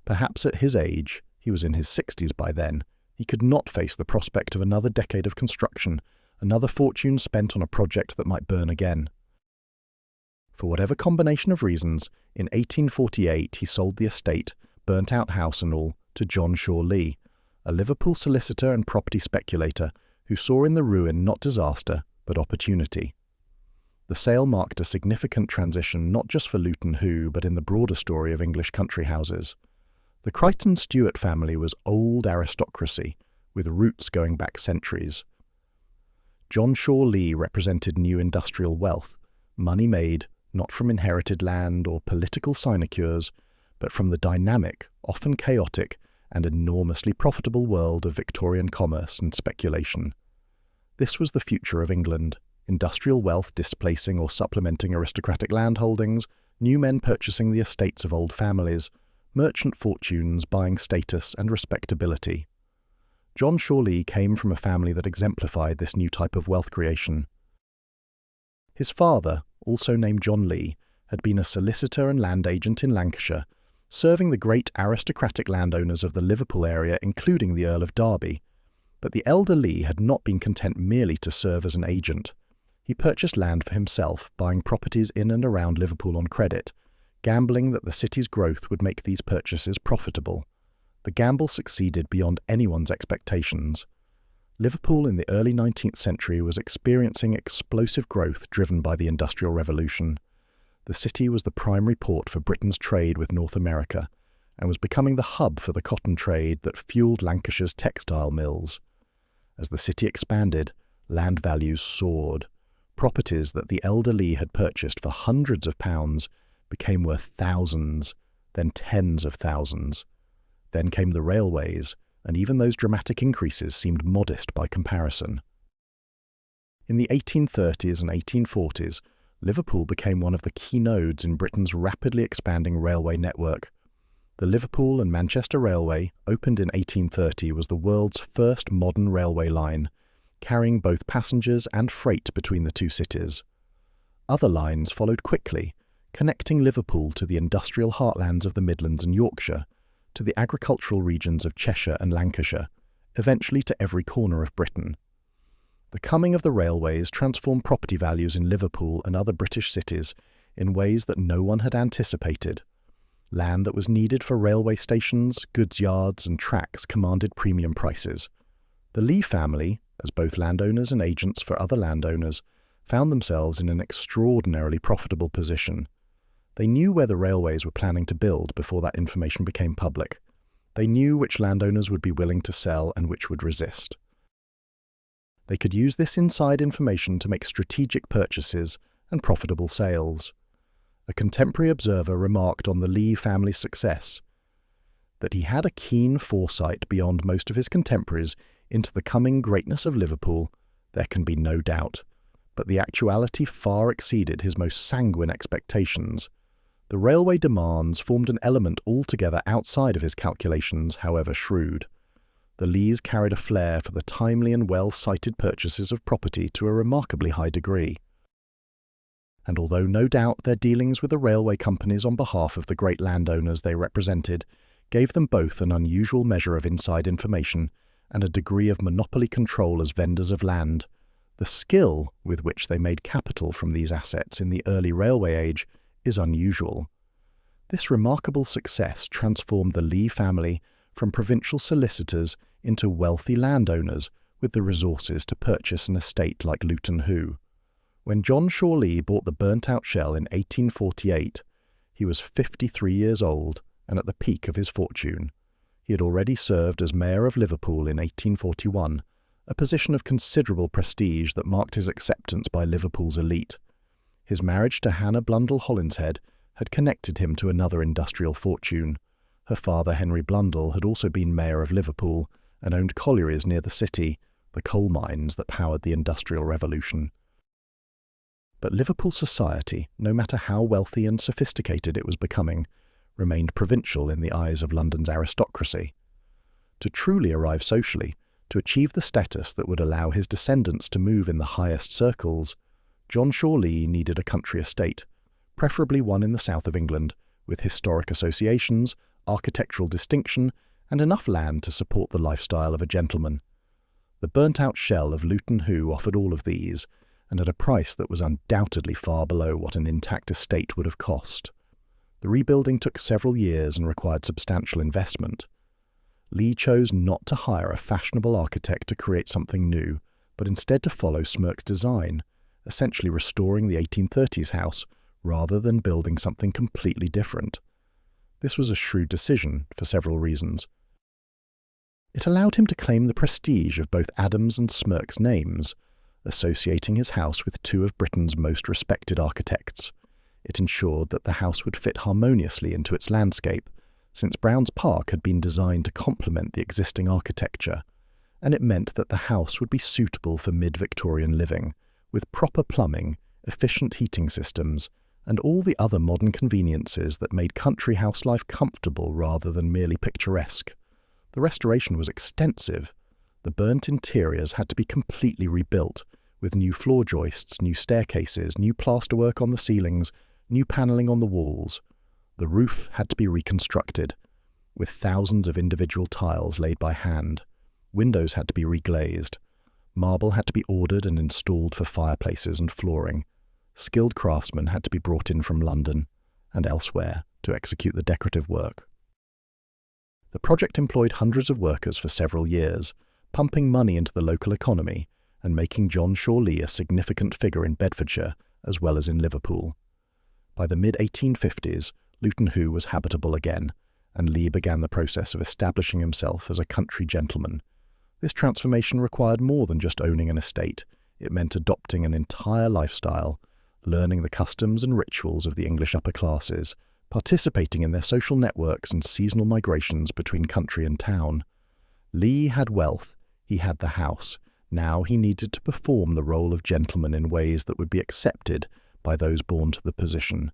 A: Perhaps at his age, he was in his 60s by then, he could not face the prospect of another decade of construction, another fortune spent on a project that might burn again. For whatever combination of reasons, in 1848 he sold the estate, burnt-out house and all, to John Shaw Leigh, a Liverpool solicitor and property speculator who saw in the ruin not disaster, but opportunity. The sale marked a significant transition not just for Luton Hoo, but in the broader story of English country houses. The Crichton Stuart family was old aristocracy, with roots going back centuries. John Shaw Leigh represented new industrial wealth, money made not from inherited land or political sinecures, but from the dynamic, often chaotic, and enormously profitable world of Victorian commerce and speculation. This was the future of England, industrial wealth displacing or supplementing aristocratic landholdings, new men purchasing the estates of old families, merchant fortunes buying status and respectability. John Shaw Leigh came from a family that exemplified this new type of wealth creation. His father, also named John Leigh, had been a solicitor and land agent in Lancashire, serving the great aristocratic landowners of the Liverpool area, including the Earl of Derby. But the elder Leigh had not been content merely to serve as an agent. He purchased land for himself, buying properties in and around Liverpool on credit, gambling that the city's growth would make these purchases profitable. The gamble succeeded beyond anyone's expectations. Liverpool in the early 19th century was experiencing explosive growth driven by the Industrial Revolution. The city was the primary port for Britain's trade with North America, and was becoming the hub for the cotton trade that fueled Lancashire's textile mills. As the city expanded, land values soared. Properties that the elder Leigh had purchased for hundreds of pounds became worth thousands, then tens of thousands. Then came the railways, and even those dramatic increases seemed modest by comparison. In the 1830s and 1840s, Liverpool became one of the key nodes in Britain's rapidly expanding railway network. The Liverpool and Manchester Railway, opened in 1830, was the world's first modern railway line, carrying both passengers and freight between the two cities. Other lines followed quickly, connecting Liverpool to the industrial heartlands of the Midlands and Yorkshire, to the agricultural regions of Cheshire and Lancashire, eventually to every corner of Britain. The coming of the railways transformed property values in Liverpool and other British cities, in ways that no one had anticipated. Land that was needed for railway stations, goods yards, and tracks commanded premium prices. The Leigh family, as both landowners and agents for other landowners, found themselves in an extraordinarily profitable position. They knew where the railways were planning to build before that information became public. They knew which landowners would be willing to sell and which would resist. They could use this inside information to make strategic purchases and profitable sales. A contemporary observer remarked on the Leigh family's success that he had a keen foresight beyond most of his contemporaries into the coming greatness of Liverpool. There can be no doubt, but the actuality far exceeded his most sanguine expectations. The railway demands formed an element altogether outside of his calculations, however shrewd. The Leighs carried a flair for the timely and well-sited purchases of property to a remarkably high degree. And although no doubt their dealings with the railway companies on behalf of the great landowners they represented gave them both an unusual measure of inside information and a degree of monopoly control as vendors of land, the skill with which they made capital from these assets in the early railway age is unusual. This remarkable success transformed the Leigh family from provincial solicitors into wealthy landowners with the resources to purchase an estate like Luton Hoo. When John Shaw Leigh bought the burnt-out shell in 1848, he was 53 years old and at the peak of his fortune. He had already served as mayor of Liverpool in 1841, a position of considerable prestige that marked his acceptance by Liverpool's elite. His marriage to Hannah Blundell Holinshead had connected him to another industrial fortune. Her father, Henry Blundell, had also been mayor of Liverpool and owned collieries near the city, the coal mines that powered the Industrial Revolution. But Liverpool society, no matter how wealthy and sophisticated it was becoming, remained provincial in the eyes of London's aristocracy. To truly arrive socially, to achieve the status that would allow his descendants to move in the highest circles, John Shaw Leigh needed a country estate, preferably one in the south of England, with historic associations, architectural distinction, and enough land to support the lifestyle of a gentleman. The burnt-out shell of Luton Hoo offered all of these, and at a price that was undoubtedly far below what an intact estate would have cost. The rebuilding took several years and required substantial investment. Leigh chose not to hire a fashionable architect to create something new, but instead to follow Smirke's design, essentially restoring the 1830s house rather than building something completely different. This was a shrewd decision for several reasons. It allowed him to claim the prestige of both Adams and Smirke's names, associating his house with two of Britain's most respected architects. It ensured that the house would fit harmoniously into its landscape, since Brown's Park had been designed to complement the existing architecture, and it meant that the house would be suitable for mid-Victorian living, with proper plumbing, efficient heating systems, and all the other modern conveniences that made country house life comfortable rather than merely picturesque. The restoration was extensive. The burnt interiors had to be completely rebuilt, with new floor joists, new staircases, new plasterwork on the ceilings, new panelling on the walls. The roof had to be reconstructed, with thousands of individual tiles laid by hand. Windows had to be reglazed. Marble had to be ordered and installed for fireplaces and flooring. Skilled craftsmen had to be brought in from London and elsewhere to execute the decorative work. The project employed hundreds of workers for several years, pumping money into the local economy and making John Shaw Leigh a significant figure in Bedfordshire as well as in Liverpool. By the mid-1850s, Luton Hoo was habitable again, and Leigh began the process of establishing himself as a country gentleman. This transformation required more than just owning an estate. It meant adopting an entire lifestyle, learning the customs and rituals of the English upper classes, participating in their social networks and seasonal migrations between country and town. Leigh had wealth, he had the house. Now he needed to perform the role of gentleman in ways that would be accepted by those born to the position.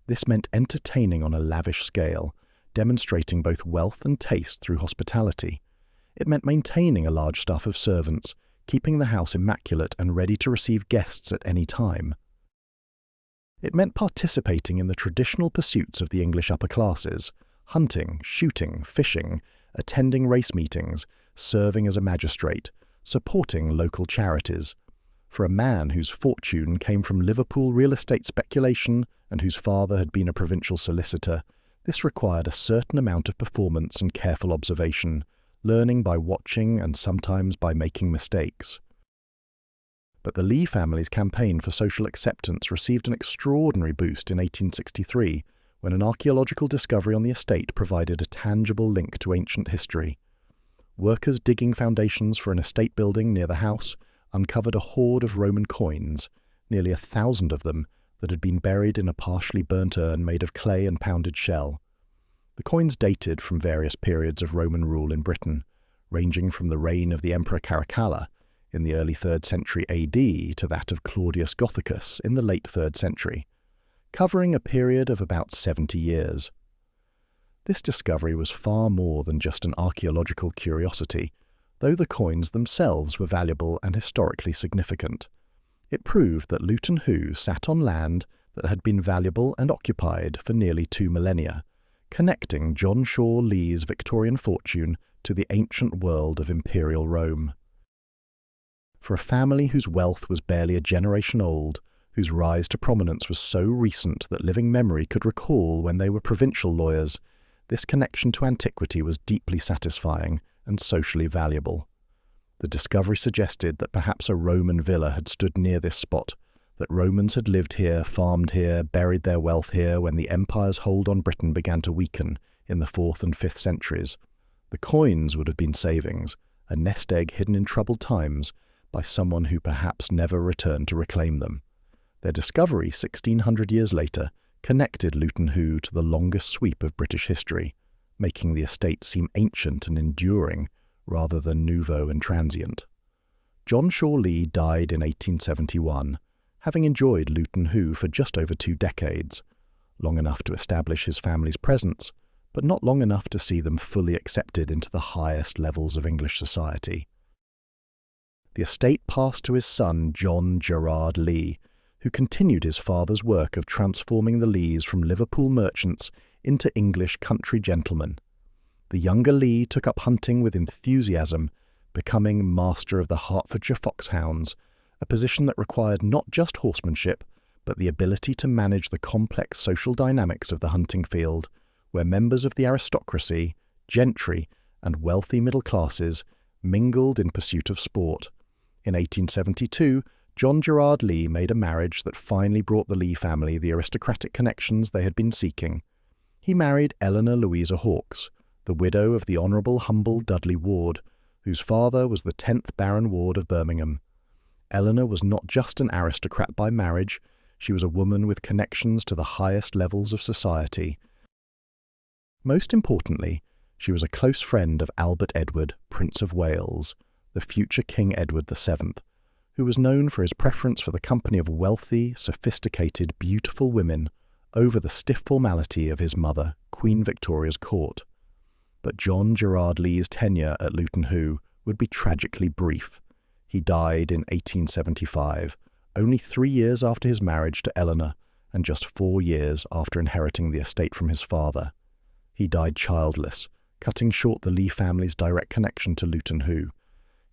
A: This meant entertaining on a lavish scale, demonstrating both wealth and taste through hospitality. It meant maintaining a large staff of servants, keeping the house immaculate and ready to receive guests at any time. It meant participating in the traditional pursuits of the English upper classes, hunting, shooting, fishing, attending race meetings, serving as a magistrate, supporting local charities. For a man whose fortune came from Liverpool real estate speculation and whose father had been a provincial solicitor, this required a certain amount of performance and careful observation, learning by watching and sometimes by making mistakes. But the Leigh family's campaign for social acceptance received an extraordinary boost in 1863, when an archaeological discovery on the estate provided a tangible link to ancient history. Workers digging foundations for an estate building near the house uncovered a hoard of Roman coins, nearly 1,000 of them, that had been buried in a partially burnt urn made of clay and pounded shell. The coins dated from various periods of Roman rule in Britain, ranging from the reign of the Emperor Caracalla in the early 3rd century AD to that of Claudius Gothicus in the late 3rd century, covering a period of about 70 years. This discovery was far more than just an archaeological curiosity, though the coins themselves were valuable and historically significant. It proved that Luton Hoo sat on land that had been valuable and occupied for nearly 2 millennia, connecting John Shaw Leigh's Victorian fortune to the ancient world of Imperial Rome. For a family whose wealth was barely a generation old, whose rise to prominence was so recent that living memory could recall when they were provincial lawyers, this connection to antiquity was deeply satisfying and socially valuable. The discovery suggested that perhaps a Roman villa had stood near this spot, that Romans had lived here, farmed here, buried their wealth here when the empire's hold on Britain began to weaken in the 4th and 5th centuries. The coins would have been savings, a nest egg hidden in troubled times by someone who perhaps never returned to reclaim them. Their discovery 1,600 years later connected Luton Hoo to the longest sweep of British history, making the estate seem ancient and enduring rather than nouveau and transient. John Shaw Leigh died in 1871, having enjoyed Luton Hoo for just over 2 decades, long enough to establish his family's presence, but not long enough to see them fully accepted into the highest levels of English society. The estate passed to his son John Gerard Leigh, who continued his father's work of transforming the Leighs from Liverpool merchants into English country gentlemen. The younger Leigh took up hunting with enthusiasm, becoming master of the Hertfordshire foxhounds, a position that required not just horsemanship, but the ability to manage the complex social dynamics of the hunting field, where members of the aristocracy, gentry, and wealthy middle classes mingled in pursuit of sport. In 1872, John Gerard Leigh made a marriage that finally brought the Leigh family the aristocratic connections they had been seeking. He married Eleanor Louisa Hawkes, the widow of the Honourable Humble Dudley Ward, whose father was the 10th Baron Ward of Birmingham. Eleanor was not just an aristocrat by marriage, she was a woman with connections to the highest levels of society. Most importantly, she was a close friend of Albert Edward, Prince of Wales, the future King Edward VII, who was known for his preference for the company of wealthy, sophisticated, beautiful women over the stiff formality of his mother, Queen Victoria's court. But John Gerard Leigh's tenure at Luton Hoo would be tragically brief. He died in 1875, only 3 years after his marriage to Eleanor and just 4 years after inheriting the estate from his father. He died childless, cutting short the Leigh family's direct connection to Luton Hoo.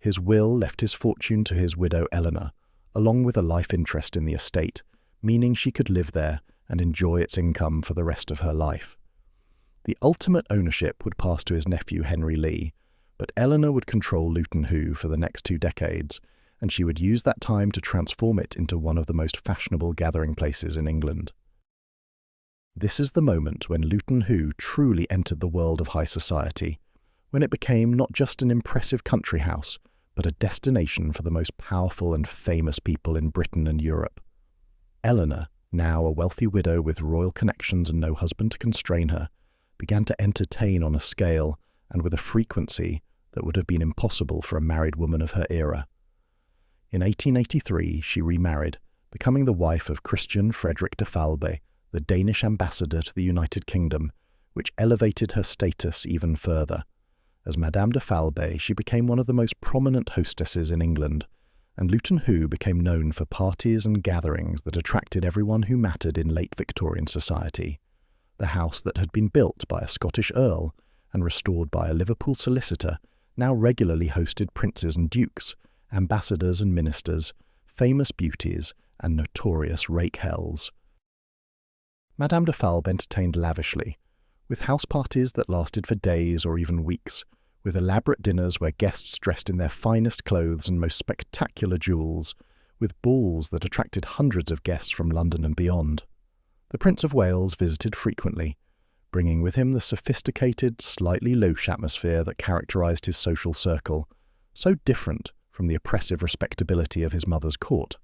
A: His will left his fortune to his widow Eleanor, along with a life interest in the estate, meaning she could live there and enjoy its income for the rest of her life. The ultimate ownership would pass to his nephew Henry Leigh, but Eleanor would control Luton Hoo for the next 2 decades, and she would use that time to transform it into one of the most fashionable gathering places in England. This is the moment when Luton Hoo truly entered the world of high society, when it became not just an impressive country house, but a destination for the most powerful and famous people in Britain and Europe. Eleanor, now a wealthy widow with royal connections and no husband to constrain her, began to entertain on a scale and with a frequency that would have been impossible for a married woman of her era. In 1883 she remarried, becoming the wife of Christian Frederick de Falbe, the Danish ambassador to the United Kingdom, which elevated her status even further. As Madame de Falbe, she became one of the most prominent hostesses in England, and Luton Hoo became known for parties and gatherings that attracted everyone who mattered in late Victorian society. The house that had been built by a Scottish Earl and restored by a Liverpool solicitor now regularly hosted princes and dukes, ambassadors and ministers, famous beauties and notorious rake-hells. Madame de Falbe entertained lavishly, with house parties that lasted for days or even weeks, with elaborate dinners where guests dressed in their finest clothes and most spectacular jewels, with balls that attracted hundreds of guests from London and beyond. The Prince of Wales visited frequently, bringing with him the sophisticated, slightly louche atmosphere that characterised his social circle, so different from the oppressive respectability of his mother's court.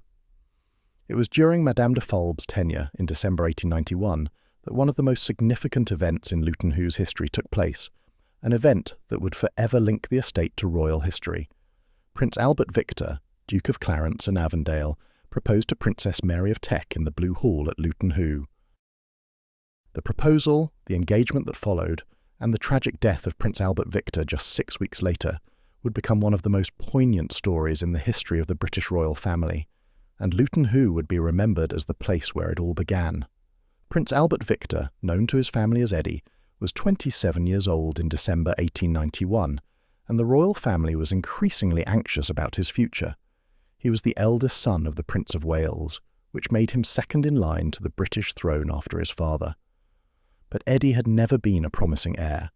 A: It was during Madame de Falbe's tenure in December 1891 that one of the most significant events in Luton Hoo's history took place, an event that would forever link the estate to royal history. Prince Albert Victor, Duke of Clarence and Avondale, proposed to Princess Mary of Teck in the Blue Hall at Luton Hoo. The proposal, the engagement that followed, and the tragic death of Prince Albert Victor just 6 weeks later would become one of the most poignant stories in the history of the British royal family, and Luton Hoo would be remembered as the place where it all began. Prince Albert Victor, known to his family as Eddie, was 27 years old in December 1891, and the royal family was increasingly anxious about his future. He was the eldest son of the Prince of Wales, which made him second in line to the British throne after his father. But Eddie had never been a promising heir.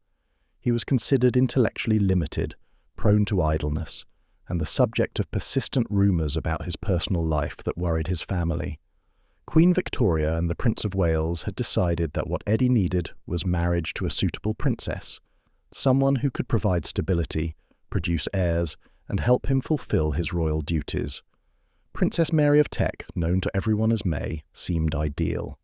A: He was considered intellectually limited, prone to idleness, and the subject of persistent rumours about his personal life that worried his family. Queen Victoria and the Prince of Wales had decided that what Eddie needed was marriage to a suitable princess, someone who could provide stability, produce heirs, and help him fulfil his royal duties. Princess Mary of Teck, known to everyone as May, seemed ideal.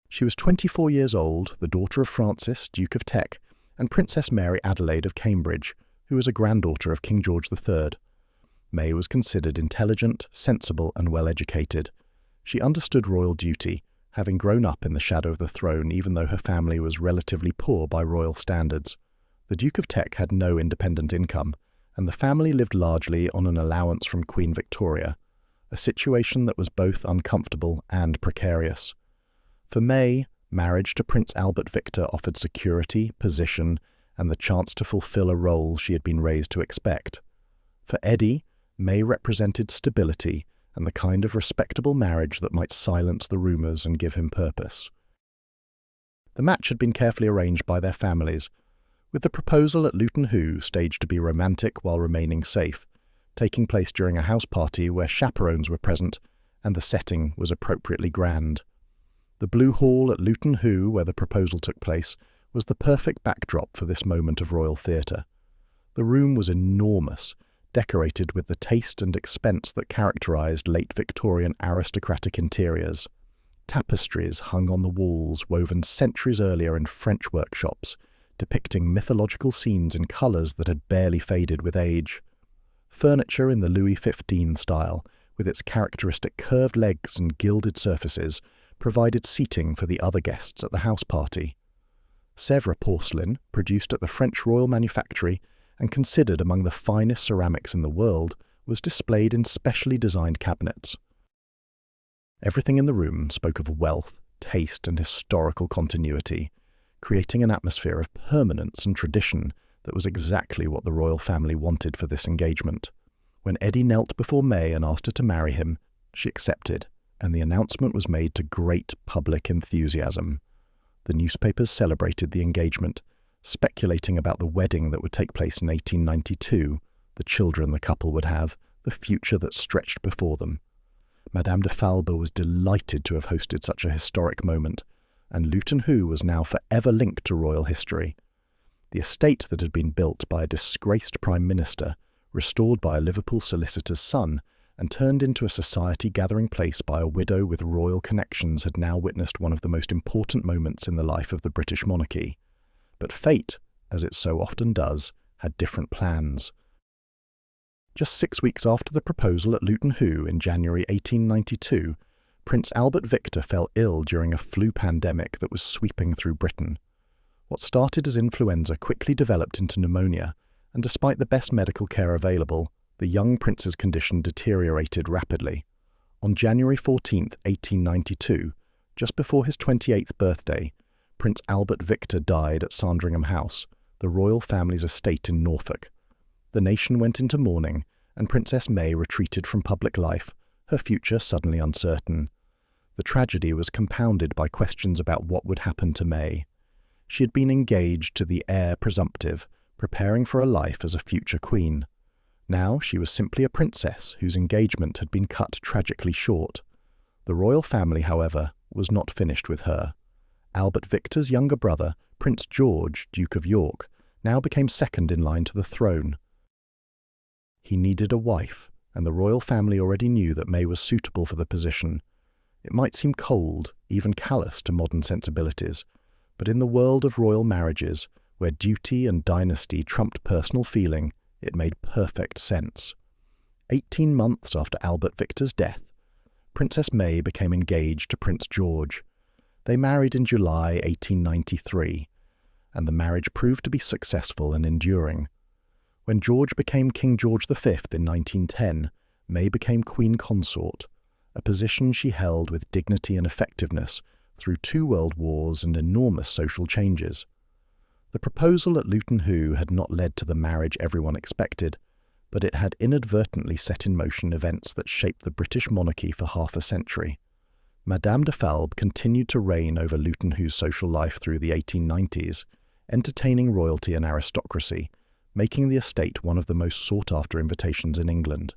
A: She was 24 years old, the daughter of Francis, Duke of Teck, and Princess Mary Adelaide of Cambridge, who was a granddaughter of King George III. May was considered intelligent, sensible, and well-educated. She understood royal duty, having grown up in the shadow of the throne even though her family was relatively poor by royal standards. The Duke of Teck had no independent income, and the family lived largely on an allowance from Queen Victoria, a situation that was both uncomfortable and precarious. For May, marriage to Prince Albert Victor offered security, position, and the chance to fulfill a role she had been raised to expect. For Eddie, May represented stability and the kind of respectable marriage that might silence the rumours and give him purpose. The match had been carefully arranged by their families, with the proposal at Luton Hoo staged to be romantic while remaining safe, taking place during a house party where chaperones were present and the setting was appropriately grand. The Blue Hall at Luton Hoo, where the proposal took place, was the perfect backdrop for this moment of royal theatre. The room was enormous, decorated with the taste and expense that characterised late Victorian aristocratic interiors. Tapestries hung on the walls, woven centuries earlier in French workshops, depicting mythological scenes in colours that had barely faded with age. Furniture in the Louis XV style, with its characteristic curved legs and gilded surfaces, provided seating for the other guests at the house party. Sèvres porcelain, produced at the French Royal Manufactory and considered among the finest ceramics in the world, was displayed in specially designed cabinets. Everything in the room spoke of wealth, taste, and historical continuity, creating an atmosphere of permanence and tradition that was exactly what the royal family wanted for this engagement. When Eddie knelt before May and asked her to marry him, she accepted, and the announcement was made to great public enthusiasm. The newspapers celebrated the engagement, speculating about the wedding that would take place in 1892, the children the couple would have, the future that stretched before them. Madame de Falbe was delighted to have hosted such a historic moment, and Luton Hoo was now forever linked to royal history. The estate that had been built by a disgraced prime minister, restored by a Liverpool solicitor's son, and turned into a society gathering place by a widow with royal connections had now witnessed one of the most important moments in the life of the British monarchy. But fate, as it so often does, had different plans. Just 6 weeks after the proposal at Luton Hoo in January 1892, Prince Albert Victor fell ill during a flu pandemic that was sweeping through Britain. What started as influenza quickly developed into pneumonia, and despite the best medical care available, the young prince's condition deteriorated rapidly. On January 14, 1892, just before his 28th birthday, Prince Albert Victor died at Sandringham House, the royal family's estate in Norfolk. The nation went into mourning, and Princess May retreated from public life, her future suddenly uncertain. The tragedy was compounded by questions about what would happen to May. She had been engaged to the heir presumptive, preparing for a life as a future queen. Now she was simply a princess whose engagement had been cut tragically short. The royal family, however, was not finished with her. Albert Victor's younger brother, Prince George, Duke of York, now became second in line to the throne. He needed a wife, and the royal family already knew that May was suitable for the position. It might seem cold, even callous to modern sensibilities, but in the world of royal marriages, where duty and dynasty trumped personal feeling, it made perfect sense. 18 months after Albert Victor's death, Princess May became engaged to Prince George. They married in July 1893, and the marriage proved to be successful and enduring. When George became King George V in 1910, May became Queen Consort, a position she held with dignity and effectiveness through 2 world wars and enormous social changes. The proposal at Luton Hoo had not led to the marriage everyone expected, but it had inadvertently set in motion events that shaped the British monarchy for half a century. Madame de Falbe continued to reign over Luton Hoo's social life through the 1890s, entertaining royalty and aristocracy, making the estate one of the most sought-after invitations in England.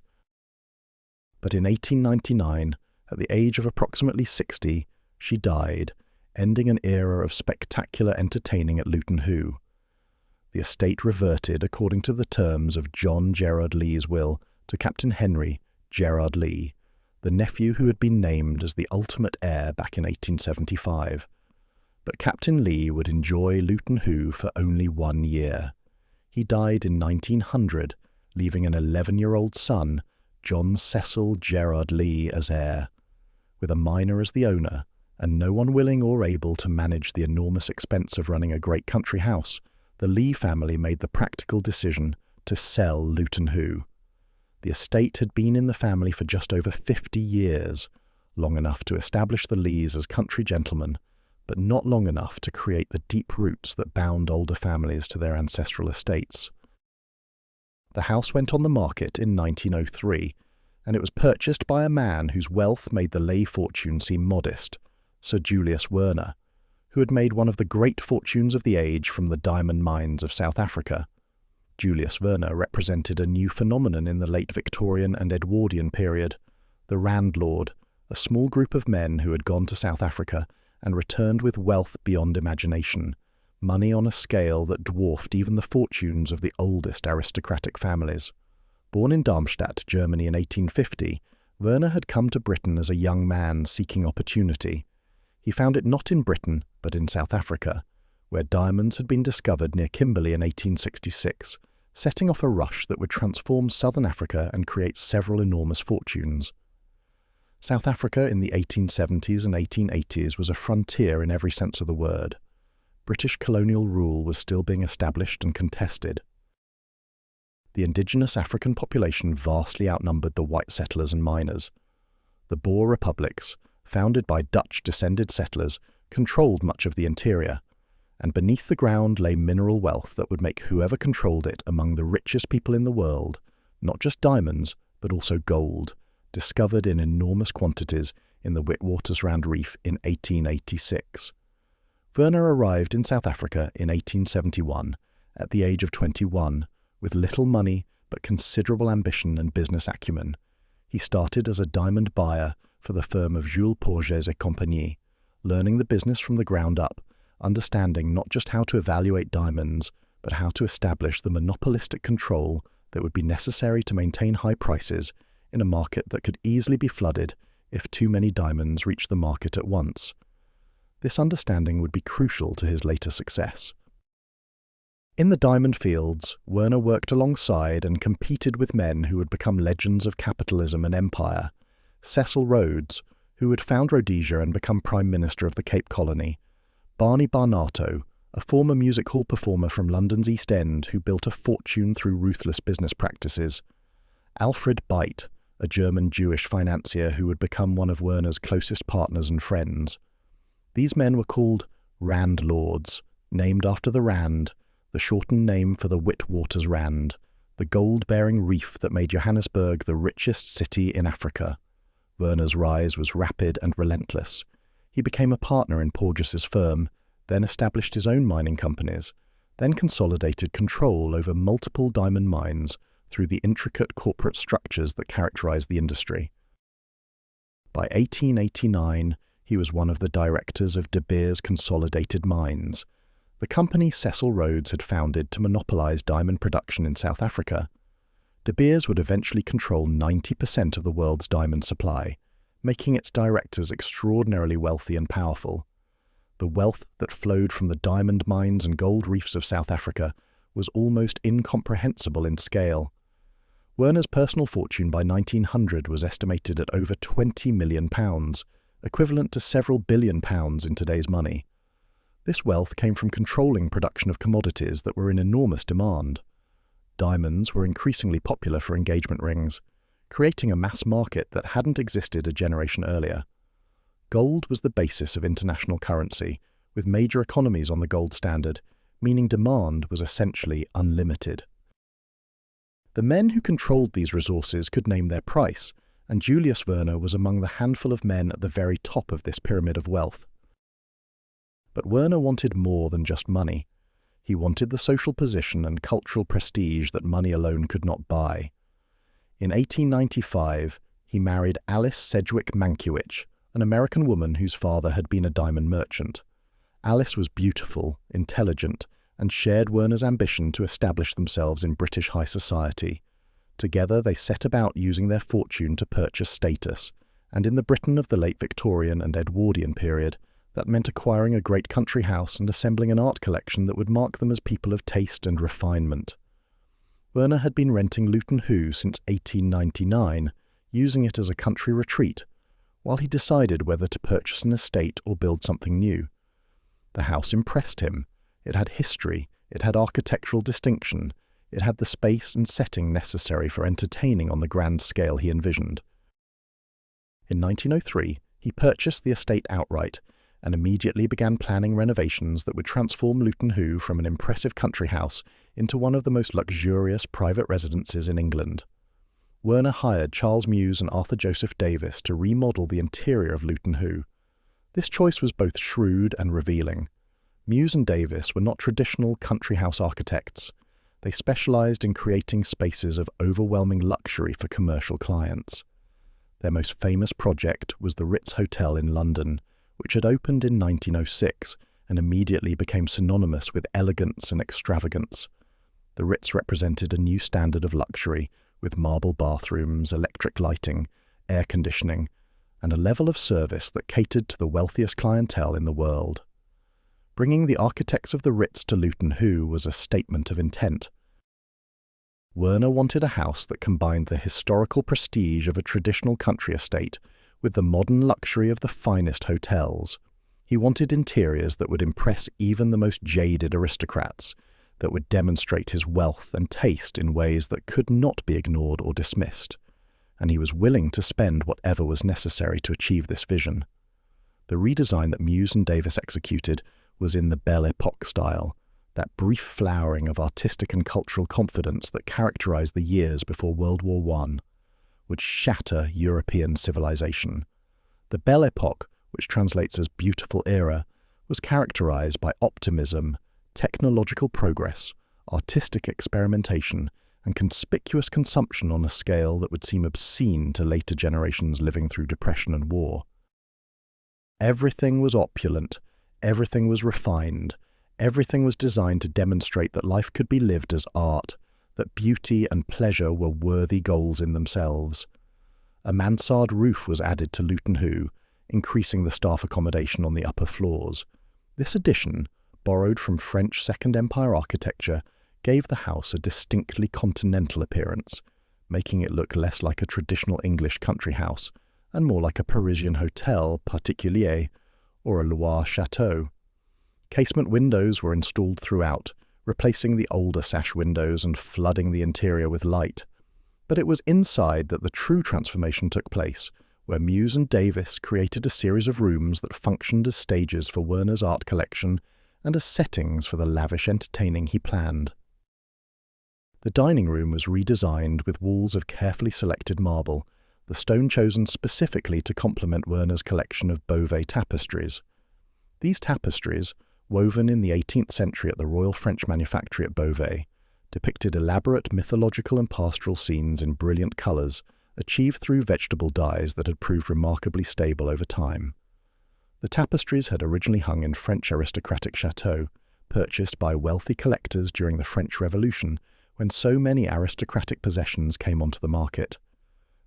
A: But in 1899, at the age of approximately 60, she died, ending an era of spectacular entertaining at Luton Hoo. The estate reverted, according to the terms of John Gerard Leigh's will, to Captain Henry Gerard Leigh, the nephew who had been named as the ultimate heir back in 1875. But Captain Leigh would enjoy Luton Hoo for only 1 year. He died in 1900, leaving an 11-year-old son, John Cecil Gerard Leigh, as heir. With a minor as the owner, and no one willing or able to manage the enormous expense of running a great country house, the Leigh family made the practical decision to sell Luton Hoo. The estate had been in the family for just over 50 years, long enough to establish the Leighs as country gentlemen, but not long enough to create the deep roots that bound older families to their ancestral estates. The house went on the market in 1903, and it was purchased by a man whose wealth made the Leigh fortune seem modest, Sir Julius Wernher, who had made one of the great fortunes of the age from the diamond mines of South Africa. Julius Wernher represented a new phenomenon in the late Victorian and Edwardian period, the Randlord, a small group of men who had gone to South Africa and returned with wealth beyond imagination, money on a scale that dwarfed even the fortunes of the oldest aristocratic families. Born in Darmstadt, Germany in 1850, Wernher had come to Britain as a young man seeking opportunity. He found it not in Britain, but in South Africa, where diamonds had been discovered near Kimberley in 1866, setting off a rush that would transform southern Africa and create several enormous fortunes. South Africa in the 1870s and 1880s was a frontier in every sense of the word. British colonial rule was still being established and contested. The indigenous African population vastly outnumbered the white settlers and miners. The Boer republics, founded by Dutch-descended settlers, controlled much of the interior, and beneath the ground lay mineral wealth that would make whoever controlled it among the richest people in the world, not just diamonds, but also gold, discovered in enormous quantities in the Witwatersrand Reef in 1886. Wernher arrived in South Africa in 1871, at the age of 21, with little money but considerable ambition and business acumen. He started as a diamond buyer for the firm of Jules Porges et Compagnie, learning the business from the ground up, understanding not just how to evaluate diamonds, but how to establish the monopolistic control that would be necessary to maintain high prices in a market that could easily be flooded if too many diamonds reached the market at once. This understanding would be crucial to his later success. In the diamond fields, Wernher worked alongside and competed with men who would become legends of capitalism and empire. Cecil Rhodes, who would found Rhodesia and become Prime Minister of the Cape Colony, Barney Barnato, a former music hall performer from London's East End who built a fortune through ruthless business practices, Alfred Beit, a German Jewish financier who would become one of Wernher's closest partners and friends. These men were called Randlords, named after the Rand, the shortened name for the Witwatersrand, the gold-bearing reef that made Johannesburg the richest city in Africa. Wernher's rise was rapid and relentless. He became a partner in Porges's firm, then established his own mining companies, then consolidated control over multiple diamond mines through the intricate corporate structures that characterized the industry. By 1889, he was one of the directors of De Beers Consolidated Mines, the company Cecil Rhodes had founded to monopolize diamond production in South Africa. De Beers would eventually control 90% of the world's diamond supply, making its directors extraordinarily wealthy and powerful. The wealth that flowed from the diamond mines and gold reefs of South Africa was almost incomprehensible in scale. Wernher's personal fortune by 1900 was estimated at over £20 million, equivalent to several billion pounds in today's money. This wealth came from controlling production of commodities that were in enormous demand. Diamonds were increasingly popular for engagement rings, creating a mass market that hadn't existed a generation earlier. Gold was the basis of international currency, with major economies on the gold standard, meaning demand was essentially unlimited. The men who controlled these resources could name their price, and Julius Wernher was among the handful of men at the very top of this pyramid of wealth. But Wernher wanted more than just money. He wanted the social position and cultural prestige that money alone could not buy. In 1895, he married Alice Sedgwick Mankiewicz, an American woman whose father had been a diamond merchant. Alice was beautiful, intelligent, and shared Wernher's ambition to establish themselves in British high society. Together they set about using their fortune to purchase status, and in the Britain of the late Victorian and Edwardian period, that meant acquiring a great country house and assembling an art collection that would mark them as people of taste and refinement. Wernher had been renting Luton Hoo since 1899, using it as a country retreat, while he decided whether to purchase an estate or build something new. The house impressed him. It had history, it had architectural distinction, it had the space and setting necessary for entertaining on the grand scale he envisioned. In 1903, he purchased the estate outright and immediately began planning renovations that would transform Luton Hoo from an impressive country house into one of the most luxurious private residences in England. Wernher hired Charles Mews and Arthur Joseph Davis to remodel the interior of Luton Hoo. This choice was both shrewd and revealing. Mews and Davis were not traditional country house architects. They specialized in creating spaces of overwhelming luxury for commercial clients. Their most famous project was the Ritz Hotel in London, which had opened in 1906 and immediately became synonymous with elegance and extravagance. The Ritz represented a new standard of luxury, with marble bathrooms, electric lighting, air conditioning, and a level of service that catered to the wealthiest clientele in the world. Bringing the architects of the Ritz to Luton Hoo was a statement of intent. Wernher wanted a house that combined the historical prestige of a traditional country estate with the modern luxury of the finest hotels. He wanted interiors that would impress even the most jaded aristocrats, that would demonstrate his wealth and taste in ways that could not be ignored or dismissed, and he was willing to spend whatever was necessary to achieve this vision. The redesign that Mews and Davis executed was in the Belle Epoque style, that brief flowering of artistic and cultural confidence that characterized the years before World War I, would shatter European civilization. The Belle Epoque, which translates as beautiful era, was characterized by optimism, technological progress, artistic experimentation, and conspicuous consumption on a scale that would seem obscene to later generations living through depression and war. Everything was opulent, everything was refined, everything was designed to demonstrate that life could be lived as art, that beauty and pleasure were worthy goals in themselves. A mansard roof was added to Luton Hoo, increasing the staff accommodation on the upper floors. This addition, borrowed from French Second Empire architecture, gave the house a distinctly continental appearance, making it look less like a traditional English country house and more like a Parisian hotel particulier or a Loire chateau. Casement windows were installed throughout, replacing the older sash windows and flooding the interior with light. But it was inside that the true transformation took place, where Mews and Davis created a series of rooms that functioned as stages for Wernher's art collection and as settings for the lavish entertaining he planned. The dining room was redesigned with walls of carefully selected marble, the stone chosen specifically to complement Wernher's collection of Beauvais tapestries. These tapestries, woven in the 18th century at the Royal French Manufactory at Beauvais, depicted elaborate mythological and pastoral scenes in brilliant colours, achieved through vegetable dyes that had proved remarkably stable over time. The tapestries had originally hung in French aristocratic chateaux, purchased by wealthy collectors during the French Revolution, when so many aristocratic possessions came onto the market.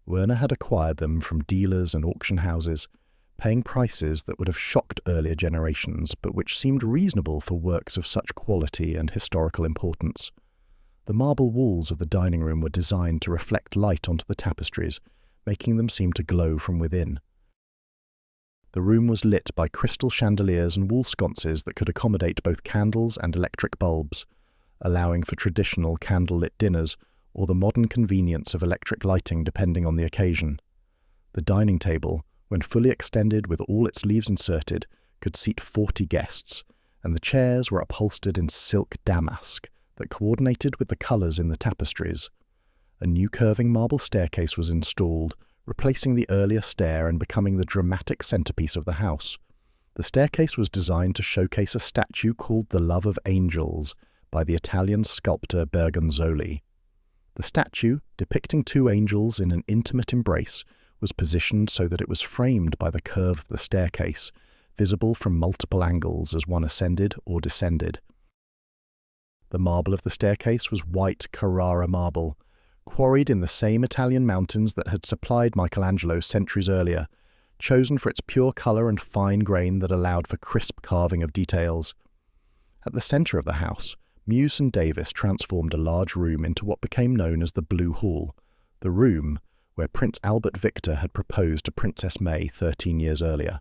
A: Wernher had acquired them from dealers and auction houses, paying prices that would have shocked earlier generations, but which seemed reasonable for works of such quality and historical importance. The marble walls of the dining room were designed to reflect light onto the tapestries, making them seem to glow from within. The room was lit by crystal chandeliers and wall sconces that could accommodate both candles and electric bulbs, allowing for traditional candle-lit dinners or the modern convenience of electric lighting depending on the occasion. The dining table, when fully extended with all its leaves inserted, could seat 40 guests, and the chairs were upholstered in silk damask that coordinated with the colours in the tapestries. A new curving marble staircase was installed, replacing the earlier stair and becoming the dramatic centrepiece of the house. The staircase was designed to showcase a statue called the Love of Angels by the Italian sculptor Bergonzoli. The statue, depicting two angels in an intimate embrace, was positioned so that it was framed by the curve of the staircase, visible from multiple angles as one ascended or descended. The marble of the staircase was white Carrara marble, quarried in the same Italian mountains that had supplied Michelangelo centuries earlier, chosen for its pure colour and fine grain that allowed for crisp carving of details. At the centre of the house, Muse and Davis transformed a large room into what became known as the Blue Hall, the room where Prince Albert Victor had proposed to Princess May 13 years earlier.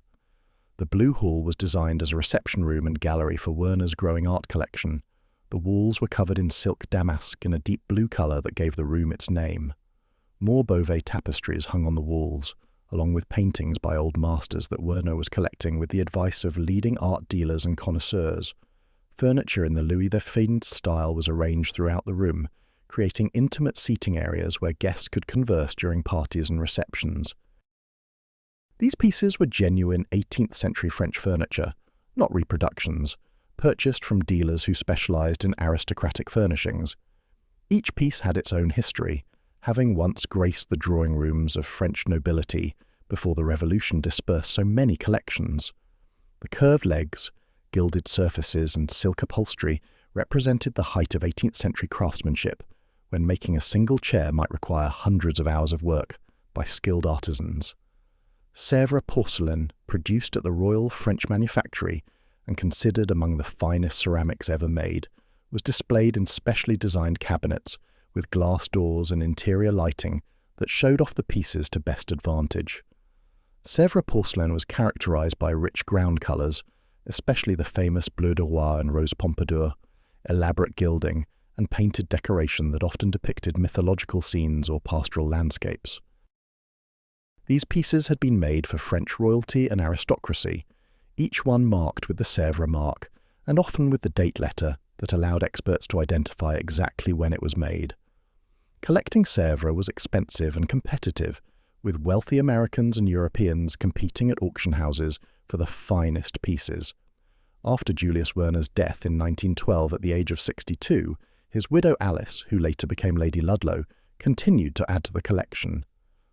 A: The Blue Hall was designed as a reception room and gallery for Wernher's growing art collection. The walls were covered in silk damask in a deep blue colour that gave the room its name. More Beauvais tapestries hung on the walls, along with paintings by old masters that Wernher was collecting with the advice of leading art dealers and connoisseurs. Furniture in the Louis XV style was arranged throughout the room, creating intimate seating areas where guests could converse during parties and receptions. These pieces were genuine 18th century French furniture, not reproductions, purchased from dealers who specialised in aristocratic furnishings. Each piece had its own history, having once graced the drawing rooms of French nobility before the Revolution dispersed so many collections. The curved legs, gilded surfaces and silk upholstery represented the height of 18th century craftsmanship, when making a single chair might require hundreds of hours of work by skilled artisans. Sèvres porcelain, produced at the Royal French Manufactory and considered among the finest ceramics ever made, was displayed in specially designed cabinets with glass doors and interior lighting that showed off the pieces to best advantage. Sèvres porcelain was characterized by rich ground colors, especially the famous bleu de roi and rose pompadour, elaborate gilding, and painted decoration that often depicted mythological scenes or pastoral landscapes. These pieces had been made for French royalty and aristocracy, each one marked with the Sèvres mark, and often with the date letter that allowed experts to identify exactly when it was made. Collecting Sèvres was expensive and competitive, with wealthy Americans and Europeans competing at auction houses for the finest pieces. After Julius Wernher's death in 1912 at the age of 62, his widow Alice, who later became Lady Ludlow, continued to add to the collection.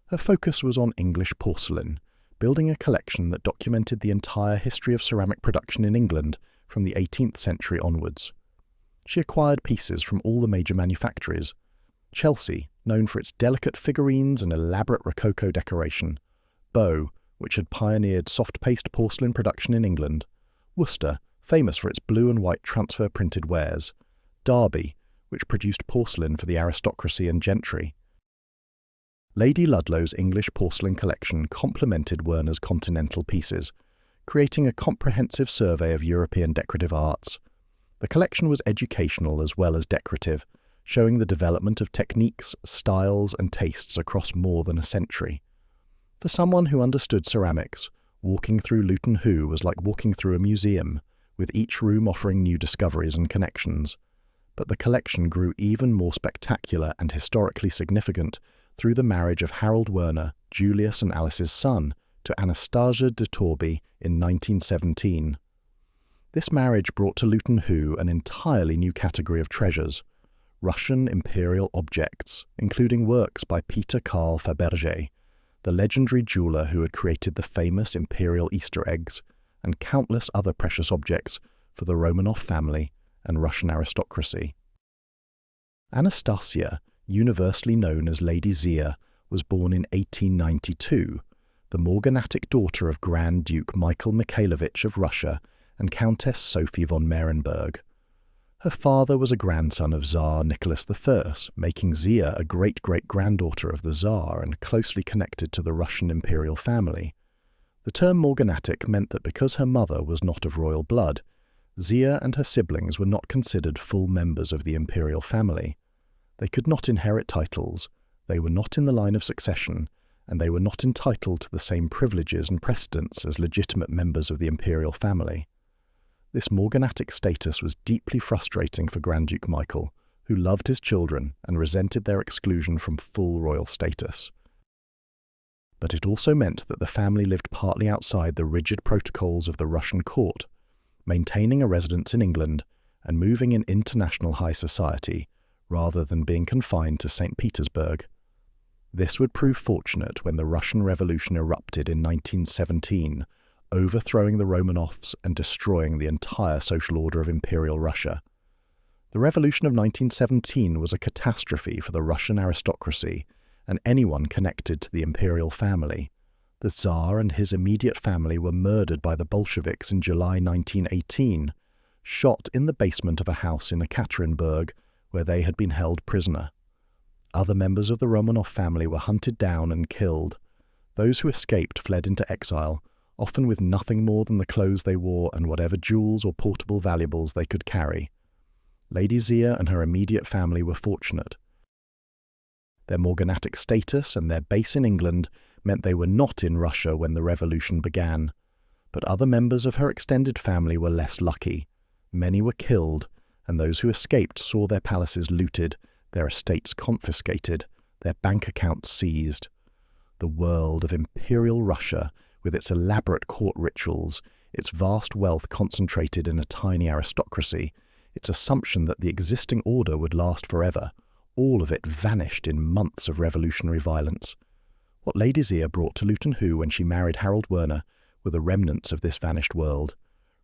A: Her focus was on English porcelain, building a collection that documented the entire history of ceramic production in England from the 18th century onwards. She acquired pieces from all the major manufactories. Chelsea, known for its delicate figurines and elaborate rococo decoration. Bow, which had pioneered soft-paste porcelain production in England. Worcester, famous for its blue and white transfer printed wares. Derby, which produced porcelain for the aristocracy and gentry. Lady Ludlow's English porcelain collection complemented Wernher's continental pieces, creating a comprehensive survey of European decorative arts. The collection was educational as well as decorative, showing the development of techniques, styles, and tastes across more than a century. For someone who understood ceramics, walking through Luton Hoo was like walking through a museum, with each room offering new discoveries and connections. but the collection grew even more spectacular and historically significant through the marriage of Harold Wernher, Julius and Alice's son, to Anastasia de Torby in 1917. This marriage brought to Luton Hoo an entirely new category of treasures: Russian imperial objects, including works by Peter Carl Fabergé, the legendary jeweller who had created the famous imperial Easter eggs, and countless other precious objects for the Romanov family and Russian aristocracy. Anastasia, universally known as Lady Zia, was born in 1892, the morganatic daughter of Grand Duke Michael Mikhailovich of Russia and Countess Sophie von Merenberg. Her father was a grandson of Tsar Nicholas I, making Zia a great-great-granddaughter of the Tsar and closely connected to the Russian imperial family. The term morganatic meant that because her mother was not of royal blood, Zia and her siblings were not considered full members of the imperial family. They could not inherit titles, they were not in the line of succession, and they were not entitled to the same privileges and precedence as legitimate members of the imperial family. This morganatic status was deeply frustrating for Grand Duke Michael, who loved his children and resented their exclusion from full royal status. But it also meant that the family lived partly outside the rigid protocols of the Russian court, maintaining a residence in England and moving in international high society, rather than being confined to St. Petersburg. This would prove fortunate when the Russian Revolution erupted in 1917, overthrowing the Romanovs and destroying the entire social order of Imperial Russia. The Revolution of 1917 was a catastrophe for the Russian aristocracy and anyone connected to the imperial family. The Tsar and his immediate family were murdered by the Bolsheviks in July 1918, shot in the basement of a house in Ekaterinburg where they had been held prisoner. Other members of the Romanov family were hunted down and killed. Those who escaped fled into exile, often with nothing more than the clothes they wore and whatever jewels or portable valuables they could carry. Lady Zia and her immediate family were fortunate. Their morganatic status and their base in England meant they were not in Russia when the revolution began. But other members of her extended family were less lucky. Many were killed, and those who escaped saw their palaces looted, their estates confiscated, their bank accounts seized. The world of Imperial Russia, with its elaborate court rituals, its vast wealth concentrated in a tiny aristocracy, its assumption that the existing order would last forever, all of it vanished in months of revolutionary violence. What Lady Zia brought to Luton Hoo when she married Harold Wernher were the remnants of this vanished world,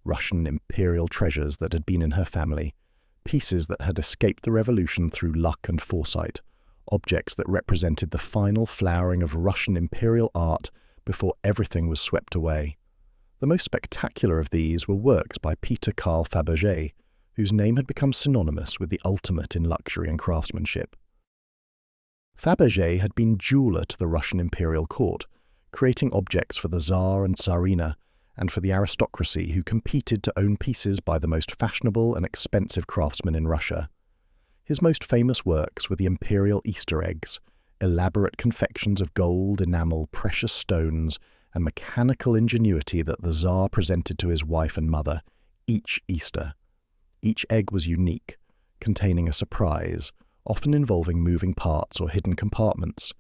A: Russian imperial treasures that had been in her family, pieces that had escaped the revolution through luck and foresight, objects that represented the final flowering of Russian imperial art before everything was swept away. The most spectacular of these were works by Peter Carl Fabergé, whose name had become synonymous with the ultimate in luxury and craftsmanship. Fabergé had been jeweller to the Russian imperial court, creating objects for the Tsar and Tsarina, and for the aristocracy who competed to own pieces by the most fashionable and expensive craftsmen in Russia. His most famous works were the imperial Easter eggs, elaborate confections of gold, enamel, precious stones, and mechanical ingenuity that the Tsar presented to his wife and mother, each Easter. Each egg was unique, containing a surprise, often involving moving parts or hidden compartments.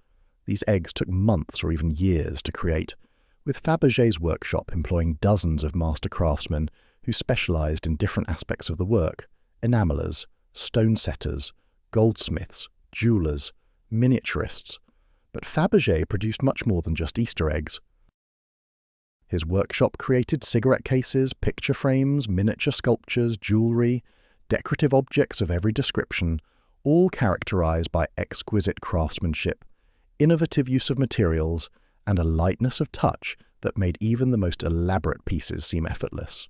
A: These eggs took months or even years to create, with Fabergé's workshop employing dozens of master craftsmen who specialized in different aspects of the work: enamelers, stone setters, goldsmiths, jewelers, miniaturists. But Fabergé produced much more than just Easter eggs. His workshop created cigarette cases, picture frames, miniature sculptures, jewellery, decorative objects of every description, all characterized by exquisite craftsmanship, innovative use of materials, and a lightness of touch that made even the most elaborate pieces seem effortless.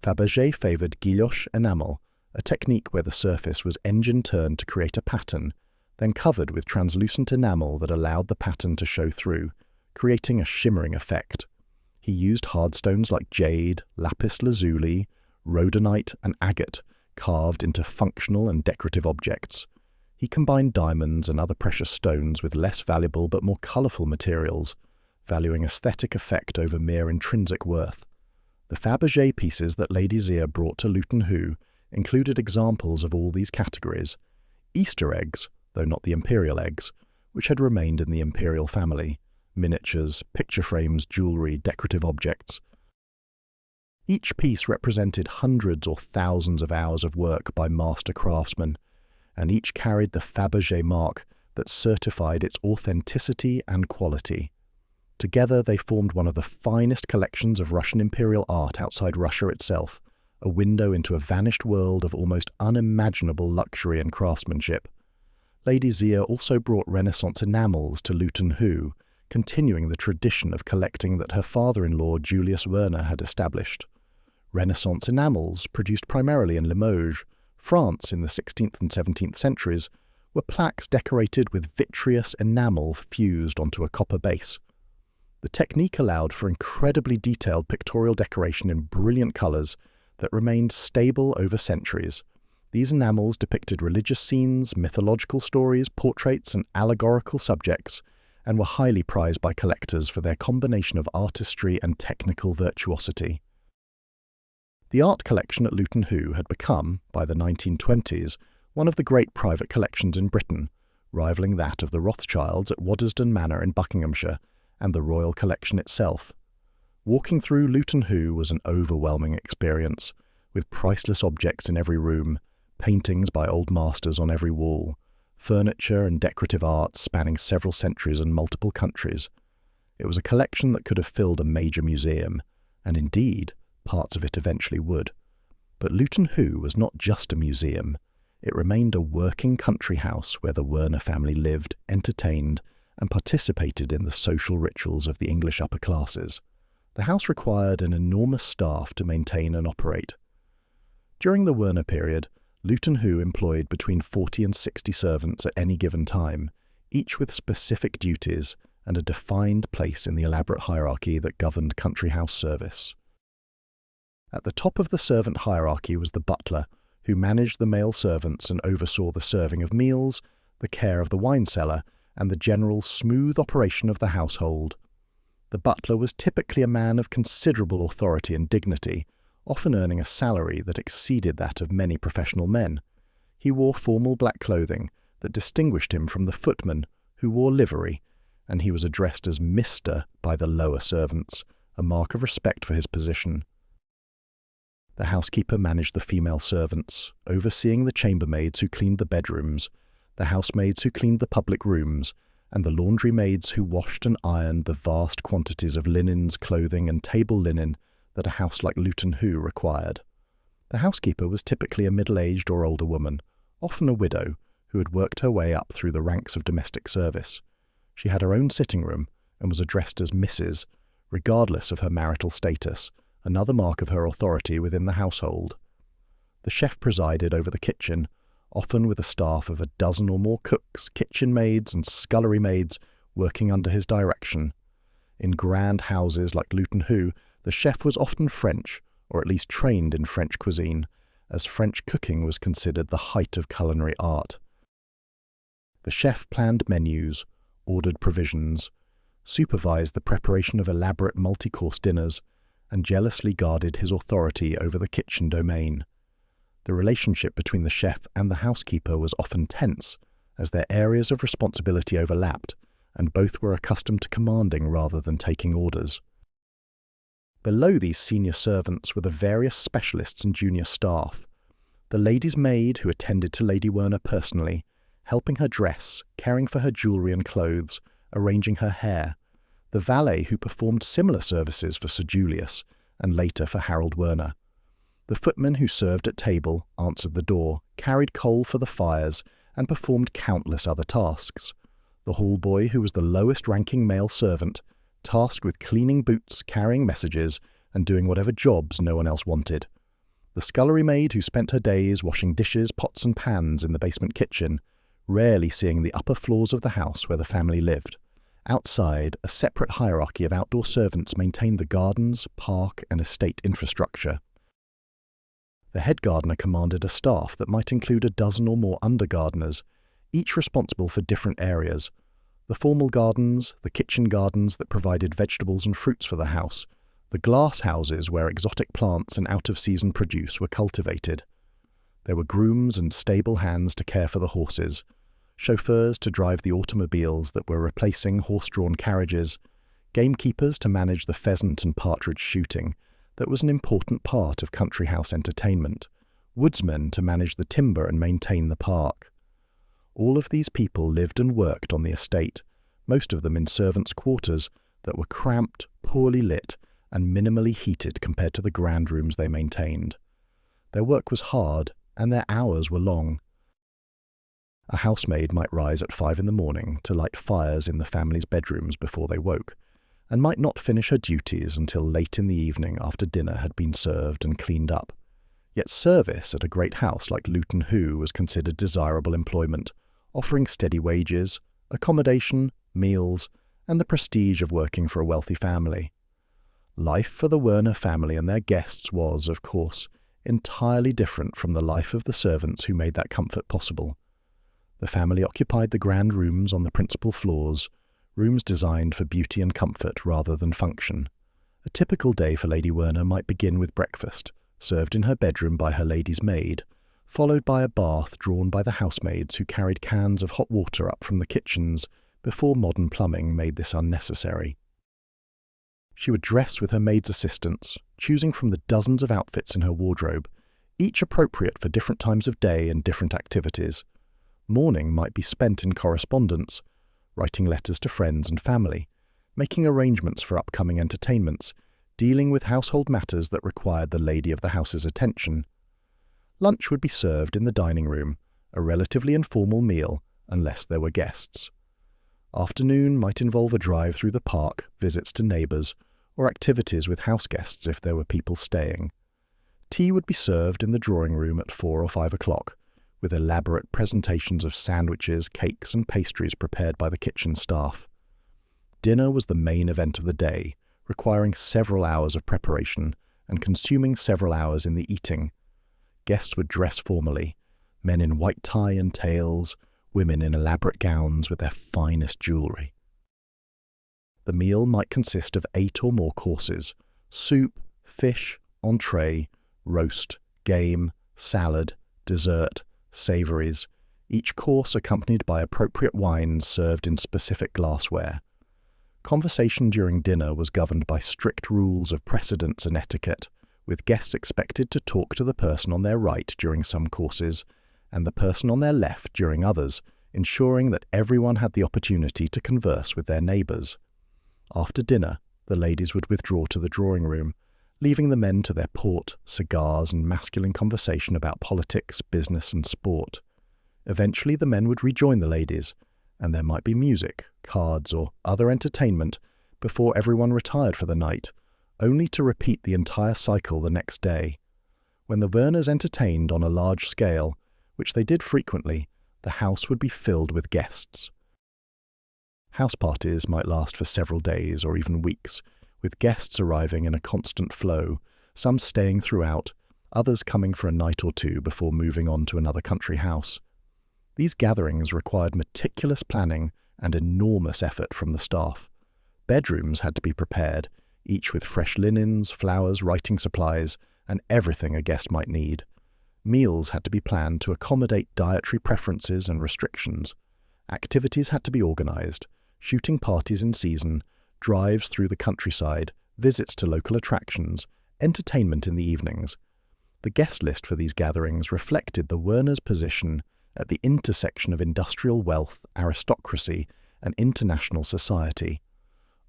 A: Fabergé favoured guilloche enamel, a technique where the surface was engine-turned to create a pattern, then covered with translucent enamel that allowed the pattern to show through, creating a shimmering effect. He used hard stones like jade, lapis lazuli, rhodonite, and agate, carved into functional and decorative objects. He combined diamonds and other precious stones with less valuable but more colourful materials, valuing aesthetic effect over mere intrinsic worth. The Fabergé pieces that Lady Zia brought to Luton Hoo included examples of all these categories: Easter eggs, though not the imperial eggs, which had remained in the imperial family, miniatures, picture frames, jewellery, decorative objects. Each piece represented hundreds or thousands of hours of work by master craftsmen, and each carried the Fabergé mark that certified its authenticity and quality. Together they formed one of the finest collections of Russian imperial art outside Russia itself, a window into a vanished world of almost unimaginable luxury and craftsmanship. Lady Zia also brought Renaissance enamels to Luton Hoo, continuing the tradition of collecting that her father-in-law Julius Wernher had established. Renaissance enamels, produced primarily in Limoges, France in the 16th and 17th centuries, were plaques decorated with vitreous enamel fused onto a copper base. The technique allowed for incredibly detailed pictorial decoration in brilliant colours that remained stable over centuries. These enamels depicted religious scenes, mythological stories, portraits, and allegorical subjects, and were highly prized by collectors for their combination of artistry and technical virtuosity. The art collection at Luton Hoo had become, by the 1920s, one of the great private collections in Britain, rivaling that of the Rothschilds at Waddesdon Manor in Buckinghamshire and the Royal Collection itself. Walking through Luton Hoo was an overwhelming experience, with priceless objects in every room, paintings by old masters on every wall, furniture and decorative art spanning several centuries and multiple countries. It was a collection that could have filled a major museum, and indeed, parts of it eventually would. But Luton Hoo was not just a museum. It remained a working country house where the Wernher family lived, entertained, and participated in the social rituals of the English upper classes. The house required an enormous staff to maintain and operate. During the Wernher period, Luton Hoo employed between 40 and 60 servants at any given time, each with specific duties and a defined place in the elaborate hierarchy that governed country house service. At the top of the servant hierarchy was the butler, who managed the male servants and oversaw the serving of meals, the care of the wine cellar, and the general smooth operation of the household. The butler was typically a man of considerable authority and dignity, often earning a salary that exceeded that of many professional men. He wore formal black clothing that distinguished him from the footman, who wore livery, and he was addressed as Mr. by the lower servants, a mark of respect for his position. The housekeeper managed the female servants, overseeing the chambermaids who cleaned the bedrooms, the housemaids who cleaned the public rooms, and the laundry maids who washed and ironed the vast quantities of linens, clothing, and table linen that a house like Luton Hoo required. The housekeeper was typically a middle-aged or older woman, often a widow, who had worked her way up through the ranks of domestic service. She had her own sitting room and was addressed as Mrs., regardless of her marital status, another mark of her authority within the household. The chef presided over the kitchen, often with a staff of a dozen or more cooks, kitchen maids, and scullery maids working under his direction. In grand houses like Luton Hoo, the chef was often French, or at least trained in French cuisine, as French cooking was considered the height of culinary art. The chef planned menus, ordered provisions, supervised the preparation of elaborate multi-course dinners, and jealously guarded his authority over the kitchen domain. The relationship between the chef and the housekeeper was often tense, as their areas of responsibility overlapped, and both were accustomed to commanding rather than taking orders. Below these senior servants were the various specialists and junior staff. The lady's maid, who attended to Lady Wernher personally, helping her dress, caring for her jewellery and clothes, arranging her hair. The valet, who performed similar services for Sir Julius, and later for Harold Wernher. The footman, who served at table, answered the door, carried coal for the fires, and performed countless other tasks. The hall boy, who was the lowest-ranking male servant, tasked with cleaning boots, carrying messages, and doing whatever jobs no one else wanted. The scullery maid, who spent her days washing dishes, pots and pans in the basement kitchen, rarely seeing the upper floors of the house where the family lived. Outside, a separate hierarchy of outdoor servants maintained the gardens, park, and estate infrastructure. The head gardener commanded a staff that might include a dozen or more under-gardeners, each responsible for different areas. The formal gardens, the kitchen gardens that provided vegetables and fruits for the house, the glass houses where exotic plants and out-of-season produce were cultivated. There were grooms and stable hands to care for the horses, chauffeurs to drive the automobiles that were replacing horse-drawn carriages, gamekeepers to manage the pheasant and partridge shooting that was an important part of country house entertainment, woodsmen to manage the timber and maintain the park. All of these people lived and worked on the estate, most of them in servants' quarters that were cramped, poorly lit, and minimally heated compared to the grand rooms they maintained. Their work was hard, and their hours were long. A housemaid might rise at 5 in the morning to light fires in the family's bedrooms before they woke, and might not finish her duties until late in the evening after dinner had been served and cleaned up. Yet service at a great house like Luton Hoo was considered desirable employment, offering steady wages, accommodation, meals, and the prestige of working for a wealthy family. Life for the Wernher family and their guests was, of course, entirely different from the life of the servants who made that comfort possible. The family occupied the grand rooms on the principal floors, rooms designed for beauty and comfort rather than function. A typical day for Lady Wernher might begin with breakfast, served in her bedroom by her lady's maid, followed by a bath drawn by the housemaids who carried cans of hot water up from the kitchens before modern plumbing made this unnecessary. She would dress with her maid's assistants, choosing from the dozens of outfits in her wardrobe, each appropriate for different times of day and different activities. Morning might be spent in correspondence, writing letters to friends and family, making arrangements for upcoming entertainments, dealing with household matters that required the lady of the house's attention. Lunch would be served in the dining room, a relatively informal meal, unless there were guests. Afternoon might involve a drive through the park, visits to neighbours, or activities with house guests if there were people staying. Tea would be served in the drawing room at 4 or 5 o'clock, with elaborate presentations of sandwiches, cakes and pastries prepared by the kitchen staff. Dinner was the main event of the day, requiring several hours of preparation and consuming several hours in the eating. Guests would dress formally, men in white tie and tails, women in elaborate gowns with their finest jewellery. The meal might consist of 8 or more courses: soup, fish, entree, roast, game, salad, dessert, savouries, each course accompanied by appropriate wines served in specific glassware. Conversation during dinner was governed by strict rules of precedence and etiquette, with guests expected to talk to the person on their right during some courses and the person on their left during others, ensuring that everyone had the opportunity to converse with their neighbours. After dinner, the ladies would withdraw to the drawing room, leaving the men to their port, cigars and masculine conversation about politics, business and sport. Eventually the men would rejoin the ladies, and there might be music, cards or other entertainment before everyone retired for the night, only to repeat the entire cycle the next day. When the Werners entertained on a large scale, which they did frequently, the house would be filled with guests. House parties might last for several days or even weeks, with guests arriving in a constant flow, some staying throughout, others coming for a night or two before moving on to another country house. These gatherings required meticulous planning and enormous effort from the staff. Bedrooms had to be prepared, each with fresh linens, flowers, writing supplies, and everything a guest might need. Meals had to be planned to accommodate dietary preferences and restrictions. Activities had to be organised, shooting parties in season, drives through the countryside, visits to local attractions, entertainment in the evenings. The guest list for these gatherings reflected the Werners' position at the intersection of industrial wealth, aristocracy, and international society.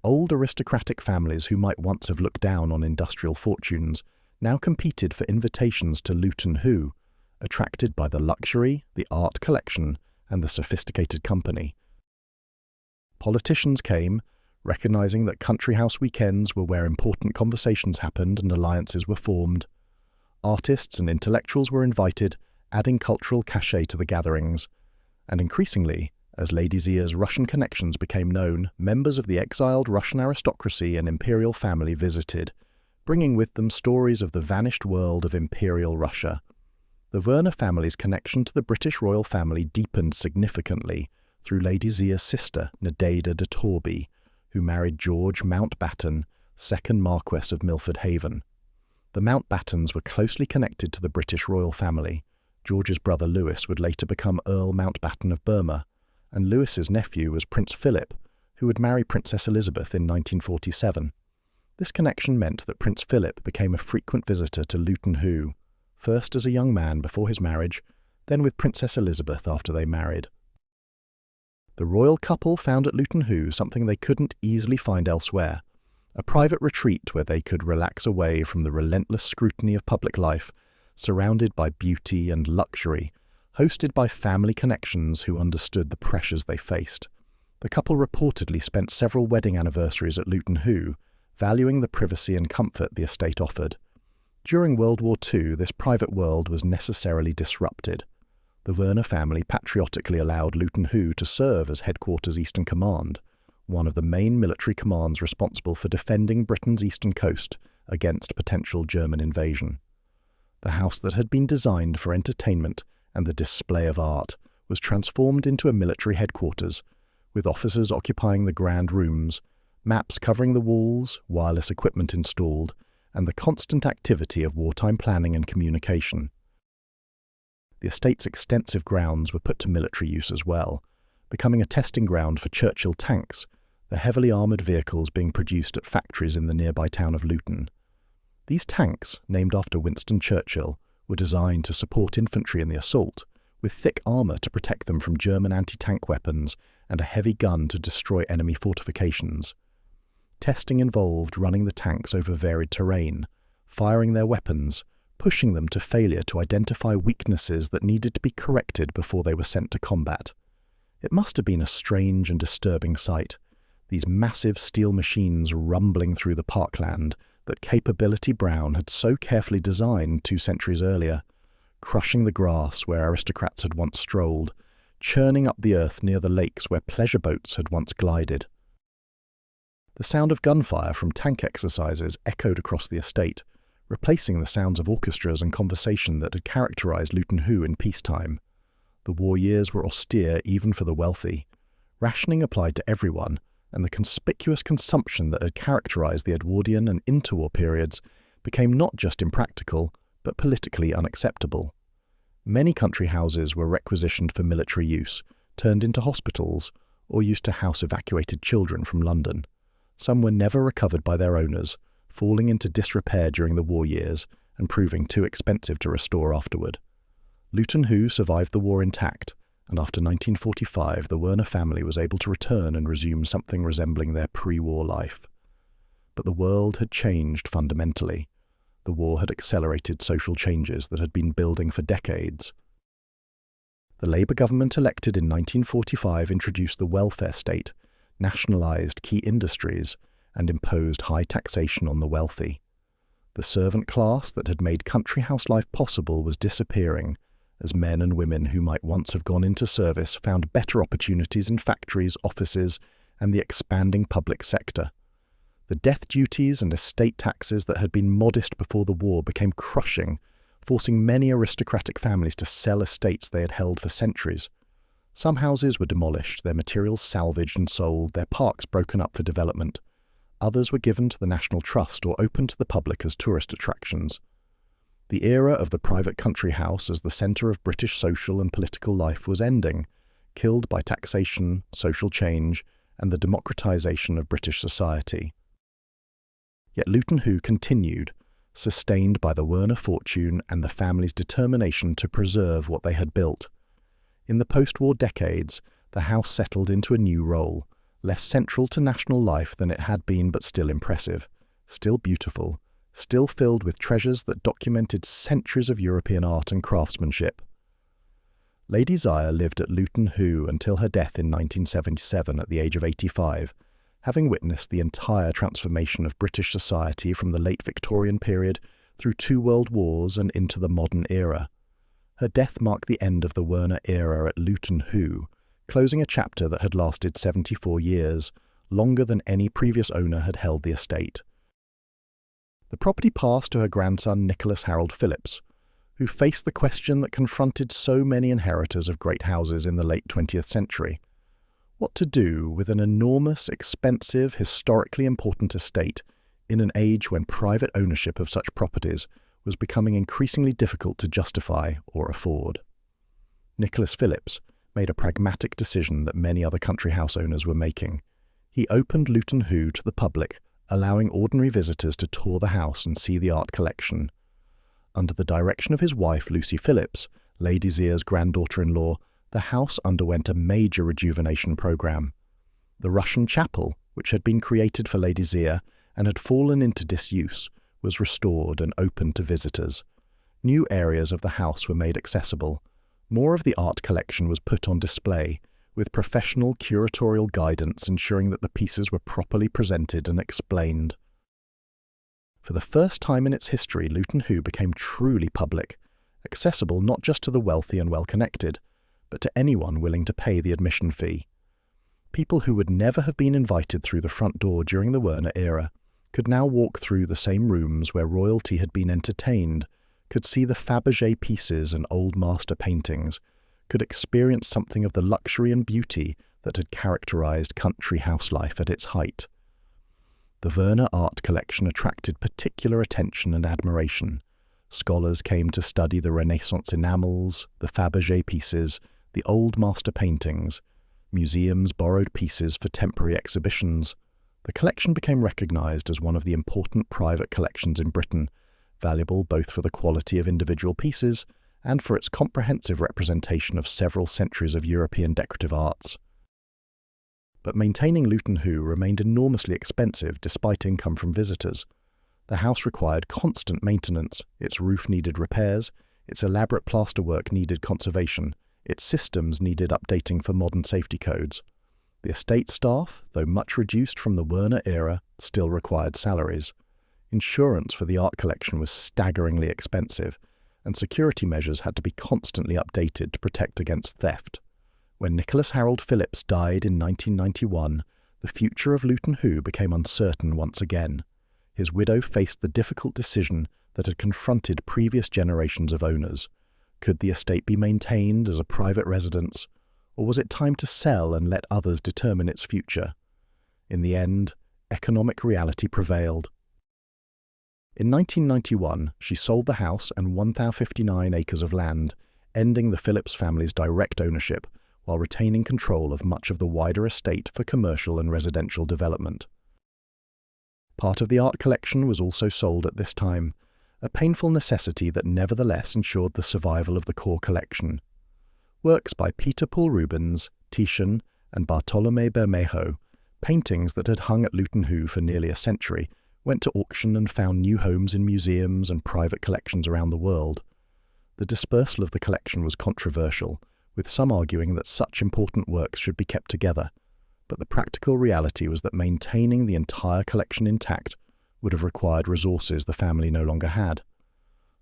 A: Old aristocratic families who might once have looked down on industrial fortunes now competed for invitations to Luton Hoo, attracted by the luxury, the art collection, and the sophisticated company. Politicians came, recognising that country house weekends were where important conversations happened and alliances were formed. Artists and intellectuals were invited, adding cultural cachet to the gatherings. And increasingly, as Lady Zia's Russian connections became known, members of the exiled Russian aristocracy and imperial family visited, bringing with them stories of the vanished world of Imperial Russia. The Wernher family's connection to the British royal family deepened significantly through Lady Zia's sister, Nadejda de Torby, who married George Mountbatten, second Marquess of Milford Haven. The Mountbattens were closely connected to the British royal family, George's brother Louis would later become Earl Mountbatten of Burma, and Louis's nephew was Prince Philip, who would marry Princess Elizabeth in 1947. This connection meant that Prince Philip became a frequent visitor to Luton Hoo, first as a young man before his marriage, then with Princess Elizabeth after they married. The royal couple found at Luton Hoo something they couldn't easily find elsewhere, a private retreat where they could relax away from the relentless scrutiny of public life, surrounded by beauty and luxury, hosted by family connections who understood the pressures they faced. The couple reportedly spent several wedding anniversaries at Luton Hoo, valuing the privacy and comfort the estate offered. During World War II, this private world was necessarily disrupted. The Wernher family patriotically allowed Luton Hoo to serve as headquarters Eastern Command, one of the main military commands responsible for defending Britain's eastern coast against potential German invasion. The house that had been designed for entertainment and the display of art was transformed into a military headquarters, with officers occupying the grand rooms, maps covering the walls, wireless equipment installed, and the constant activity of wartime planning and communication. The estate's extensive grounds were put to military use as well, becoming a testing ground for Churchill tanks, the heavily armoured vehicles being produced at factories in the nearby town of Luton. These tanks, named after Winston Churchill, were designed to support infantry in the assault, with thick armour to protect them from German anti-tank weapons and a heavy gun to destroy enemy fortifications. Testing involved running the tanks over varied terrain, firing their weapons, pushing them to failure to identify weaknesses that needed to be corrected before they were sent to combat. It must have been a strange and disturbing sight, these massive steel machines rumbling through the parkland that Capability Brown had so carefully designed 2 centuries earlier, crushing the grass where aristocrats had once strolled, churning up the earth near the lakes where pleasure boats had once glided. The sound of gunfire from tank exercises echoed across the estate, replacing the sounds of orchestras and conversation that had characterized Luton Hoo in peacetime. The war years were austere even for the wealthy. Rationing applied to everyone, and the conspicuous consumption that had characterized the Edwardian and interwar periods became not just impractical, but politically unacceptable. Many country houses were requisitioned for military use, turned into hospitals, or used to house evacuated children from London. Some were never recovered by their owners, falling into disrepair during the war years and proving too expensive to restore afterward. Luton Hoo survived the war intact, and after 1945 the Wernher family was able to return and resume something resembling their pre-war life. But the world had changed fundamentally. The war had accelerated social changes that had been building for decades. The Labour government elected in 1945 introduced the welfare state, nationalised key industries, and imposed high taxation on the wealthy. The servant class that had made country house life possible was disappearing, as men and women who might once have gone into service found better opportunities in factories, offices, and the expanding public sector. The death duties and estate taxes that had been modest before the war became crushing, forcing many aristocratic families to sell estates they had held for centuries. Some houses were demolished, their materials salvaged and sold, their parks broken up for development. Others were given to the National Trust or opened to the public as tourist attractions. The era of the private country house as the centre of British social and political life was ending, killed by taxation, social change, and the democratisation of British society. Yet Luton Hoo continued, sustained by the Wernher fortune and the family's determination to preserve what they had built. In the post-war decades, the house settled into a new role, less central to national life than it had been, but still impressive, still beautiful, still filled with treasures that documented centuries of European art and craftsmanship. Lady Zaya lived at Luton Hoo until her death in 1977 at the age of 85, having witnessed the entire transformation of British society from the late Victorian period through 2 world wars and into the modern era. Her death marked the end of the Wernher era at Luton Hoo, closing a chapter that had lasted 74 years, longer than any previous owner had held the estate. The property passed to her grandson Nicholas Harold Phillips, who faced the question that confronted so many inheritors of great houses in the late 20th century. What to do with an enormous, expensive, historically important estate in an age when private ownership of such properties was becoming increasingly difficult to justify or afford. Nicholas Phillips made a pragmatic decision that many other country house owners were making. He opened Luton Hoo to the public, allowing ordinary visitors to tour the house and see the art collection. Under the direction of his wife, Lucy Phillips, Leigh Désir's granddaughter-in-law, the house underwent a major rejuvenation program. The Russian chapel, which had been created for Leigh Désir and had fallen into disuse, was restored and opened to visitors. New areas of the house were made accessible. More of the art collection was put on display, with professional curatorial guidance ensuring that the pieces were properly presented and explained. For the first time in its history, Luton Hoo became truly public, accessible not just to the wealthy and well-connected, but to anyone willing to pay the admission fee. People who would never have been invited through the front door during the Wernher era could now walk through the same rooms where royalty had been entertained, could see the Fabergé pieces and old master paintings, could experience something of the luxury and beauty that had characterized country house life at its height. The Wernher art collection attracted particular attention and admiration. Scholars came to study the Renaissance enamels, the Fabergé pieces, the old master paintings. Museums borrowed pieces for temporary exhibitions. The collection became recognized as one of the important private collections in Britain, valuable both for the quality of individual pieces and for its comprehensive representation of several centuries of European decorative arts. But maintaining Luton Hoo remained enormously expensive despite income from visitors. The house required constant maintenance, its roof needed repairs, its elaborate plasterwork needed conservation, its systems needed updating for modern safety codes. The estate staff, though much reduced from the Wernher era, still required salaries. Insurance for the art collection was staggeringly expensive, and security measures had to be constantly updated to protect against theft. When Nicholas Harold Phillips died in 1991, the future of Luton Hoo became uncertain once again. His widow faced the difficult decision that had confronted previous generations of owners. Could the estate be maintained as a private residence, or was it time to sell and let others determine its future? In the end, economic reality prevailed. In 1991, she sold the house and 1,059 acres of land, ending the Phillips family's direct ownership, while retaining control of much of the wider estate for commercial and residential development. Part of the art collection was also sold at this time, a painful necessity that nevertheless ensured the survival of the core collection. Works by Peter Paul Rubens, Titian, and Bartolomé Bermejo, paintings that had hung at Luton Hoo for nearly a century, went to auction and found new homes in museums and private collections around the world. The dispersal of the collection was controversial, with some arguing that such important works should be kept together, but the practical reality was that maintaining the entire collection intact would have required resources the family no longer had.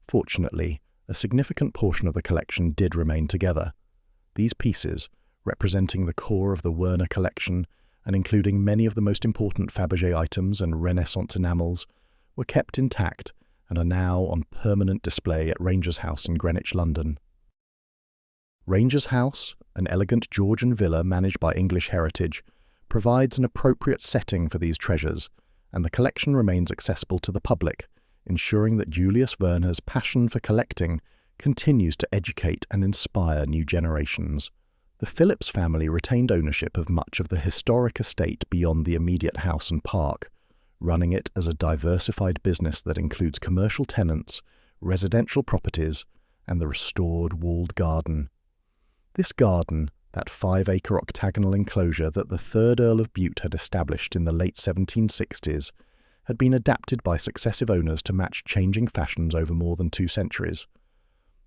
A: Fortunately, a significant portion of the collection did remain together. These pieces, representing the core of the Wernher collection and including many of the most important Fabergé items and Renaissance enamels, were kept intact and are now on permanent display at Rangers House in Greenwich, London. Rangers House, an elegant Georgian villa managed by English Heritage, provides an appropriate setting for these treasures, and the collection remains accessible to the public, ensuring that Julius Wernher's passion for collecting continues to educate and inspire new generations. The Phillips family retained ownership of much of the historic estate beyond the immediate house and park, running it as a diversified business that includes commercial tenants, residential properties, and the restored walled garden. This garden, that 5-acre octagonal enclosure that the third Earl of Bute had established in the late 1760s, had been adapted by successive owners to match changing fashions over more than 2 centuries.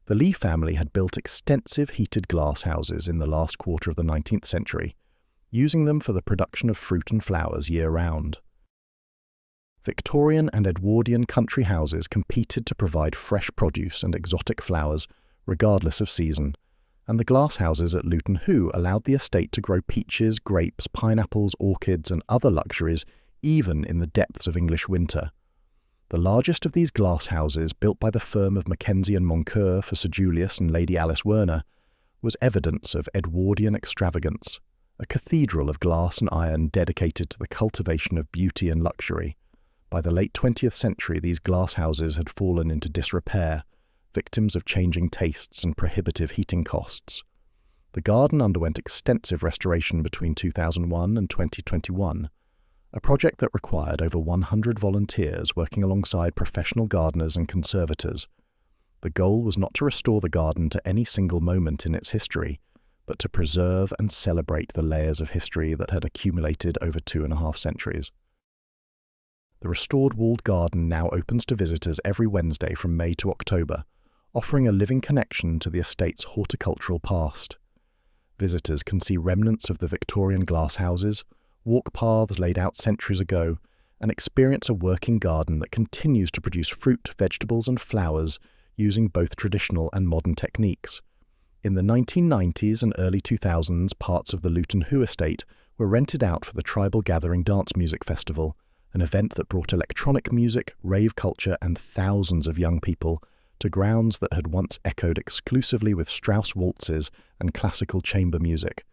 A: The Leigh family had built extensive heated glass houses in the last quarter of the 19th century, using them for the production of fruit and flowers year-round. Victorian and Edwardian country houses competed to provide fresh produce and exotic flowers, regardless of season, and the glass houses at Luton Hoo allowed the estate to grow peaches, grapes, pineapples, orchids, and other luxuries even in the depths of English winter. The largest of these glass houses, built by the firm of Mackenzie and Moncur for Sir Julius and Lady Alice Wernher, was evidence of Edwardian extravagance, a cathedral of glass and iron dedicated to the cultivation of beauty and luxury. By the late 20th century, these glass houses had fallen into disrepair, victims of changing tastes and prohibitive heating costs. The garden underwent extensive restoration between 2001 and 2021, a project that required over 100 volunteers working alongside professional gardeners and conservators. The goal was not to restore the garden to any single moment in its history, but to preserve and celebrate the layers of history that had accumulated over 2.5 centuries. The restored walled garden now opens to visitors every Wednesday from May to October, offering a living connection to the estate's horticultural past. Visitors can see remnants of the Victorian glass houses, walk paths laid out centuries ago, and experience a working garden that continues to produce fruit, vegetables, and flowers using both traditional and modern techniques. In the 1990s and early 2000s, parts of the Luton Hoo estate were rented out for the Tribal Gathering Dance Music Festival, an event that brought electronic music, rave culture, and thousands of young people to grounds that had once echoed exclusively with Strauss waltzes and classical chamber music.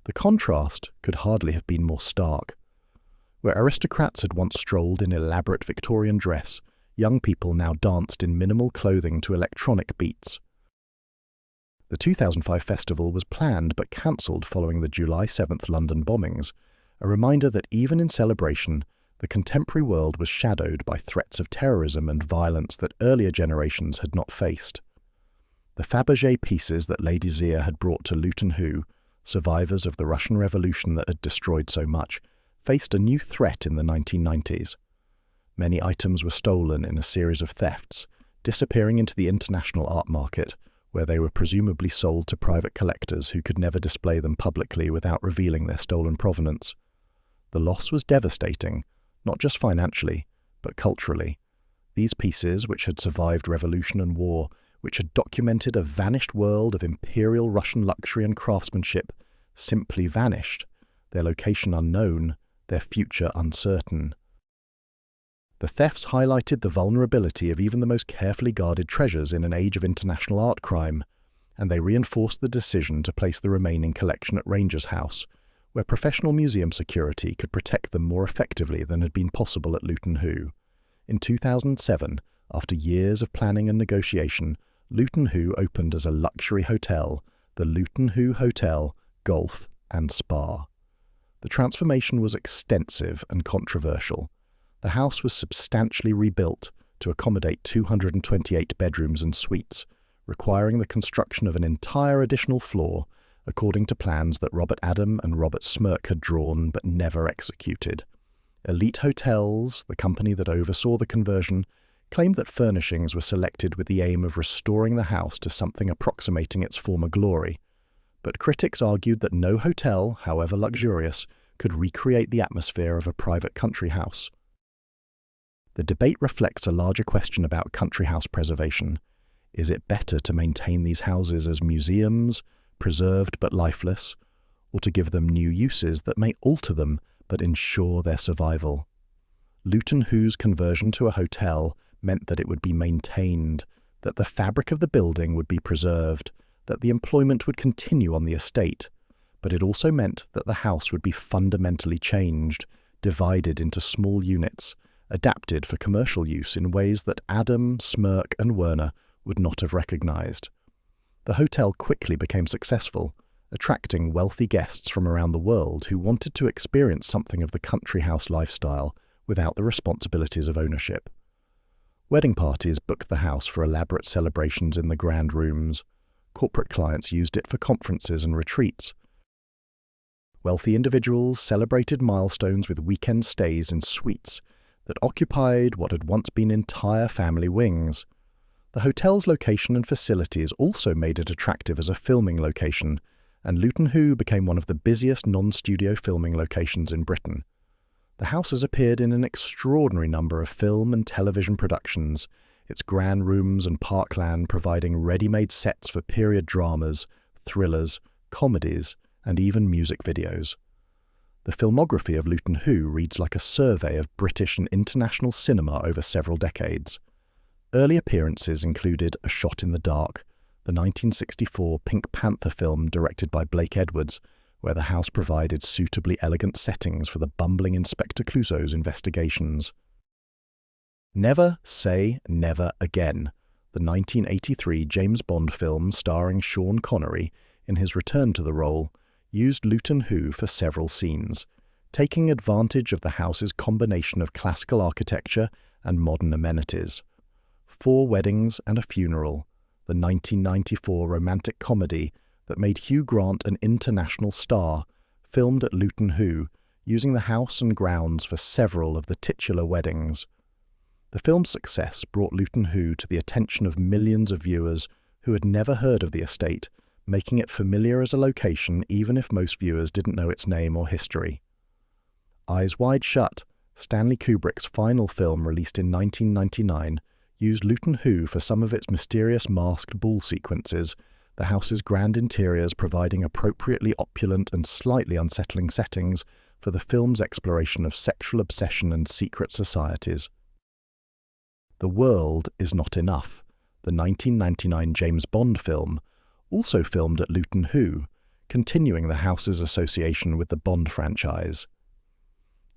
A: The contrast could hardly have been more stark. Where aristocrats had once strolled in elaborate Victorian dress, young people now danced in minimal clothing to electronic beats. The 2005 festival was planned but cancelled following the July 7th London bombings, a reminder that even in celebration, the contemporary world was shadowed by threats of terrorism and violence that earlier generations had not faced. The Fabergé pieces that Lady Zia had brought to Luton Hoo, survivors of the Russian Revolution that had destroyed so much, faced a new threat in the 1990s. Many items were stolen in a series of thefts, disappearing into the international art market, where they were presumably sold to private collectors who could never display them publicly without revealing their stolen provenance. The loss was devastating, not just financially, but culturally. These pieces, which had survived revolution and war, which had documented a vanished world of Imperial Russian luxury and craftsmanship, simply vanished, their location unknown, their future uncertain. The thefts highlighted the vulnerability of even the most carefully guarded treasures in an age of international art crime, and they reinforced the decision to place the remaining collection at Rangers House, where professional museum security could protect them more effectively than had been possible at Luton Hoo. In 2007, after years of planning and negotiation, Luton Hoo opened as a luxury hotel, the Luton Hoo Hotel, Golf and Spa. The transformation was extensive and controversial. The house was substantially rebuilt to accommodate 228 bedrooms and suites, requiring the construction of an entire additional floor, according to plans that Robert Adam and Robert Smirke had drawn but never executed. Elite Hotels, the company that oversaw the conversion, claimed that furnishings were selected with the aim of restoring the house to something approximating its former glory. But critics argued that no hotel, however luxurious, could recreate the atmosphere of a private country house. The debate reflects a larger question about country house preservation. Is it better to maintain these houses as museums, preserved but lifeless, or to give them new uses that may alter them but ensure their survival? Luton Hoo's conversion to a hotel meant that it would be maintained, that the fabric of the building would be preserved, that the employment would continue on the estate, but it also meant that the house would be fundamentally changed, divided into small units, adapted for commercial use in ways that Adam, Smirke and Wernher would not have recognised. The hotel quickly became successful, attracting wealthy guests from around the world who wanted to experience something of the country house lifestyle without the responsibilities of ownership. Wedding parties booked the house for elaborate celebrations in the grand rooms. Corporate clients used it for conferences and retreats. Wealthy individuals celebrated milestones with weekend stays in suites that occupied what had once been entire family wings. The hotel's location and facilities also made it attractive as a filming location, and Luton Hoo became one of the busiest non-studio filming locations in Britain. The house has appeared in an extraordinary number of film and television productions, its grand rooms and parkland providing ready-made sets for period dramas, thrillers, comedies, and even music videos. The filmography of Luton Hoo reads like a survey of British and international cinema over several decades. Early appearances included A Shot in the Dark, the 1964 Pink Panther film directed by Blake Edwards, where the house provided suitably elegant settings for the bumbling Inspector Clouseau's investigations. Never Say Never Again, the 1983 James Bond film starring Sean Connery in his return to the role, used Luton Hoo for several scenes, taking advantage of the house's combination of classical architecture and modern amenities. 4 Weddings and a Funeral, the 1994 romantic comedy that made Hugh Grant an international star, filmed at Luton Hoo, using the house and grounds for several of the titular weddings. The film's success brought Luton Hoo to the attention of millions of viewers who had never heard of the estate, making it familiar as a location even if most viewers didn't know its name or history. Eyes Wide Shut, Stanley Kubrick's final film released in 1999, used Luton Hoo for some of its mysterious masked ball sequences, the house's grand interiors providing appropriately opulent and slightly unsettling settings for the film's exploration of sexual obsession and secret societies. The World Is Not Enough, the 1999 James Bond film, also filmed at Luton Hoo, continuing the house's association with the Bond franchise.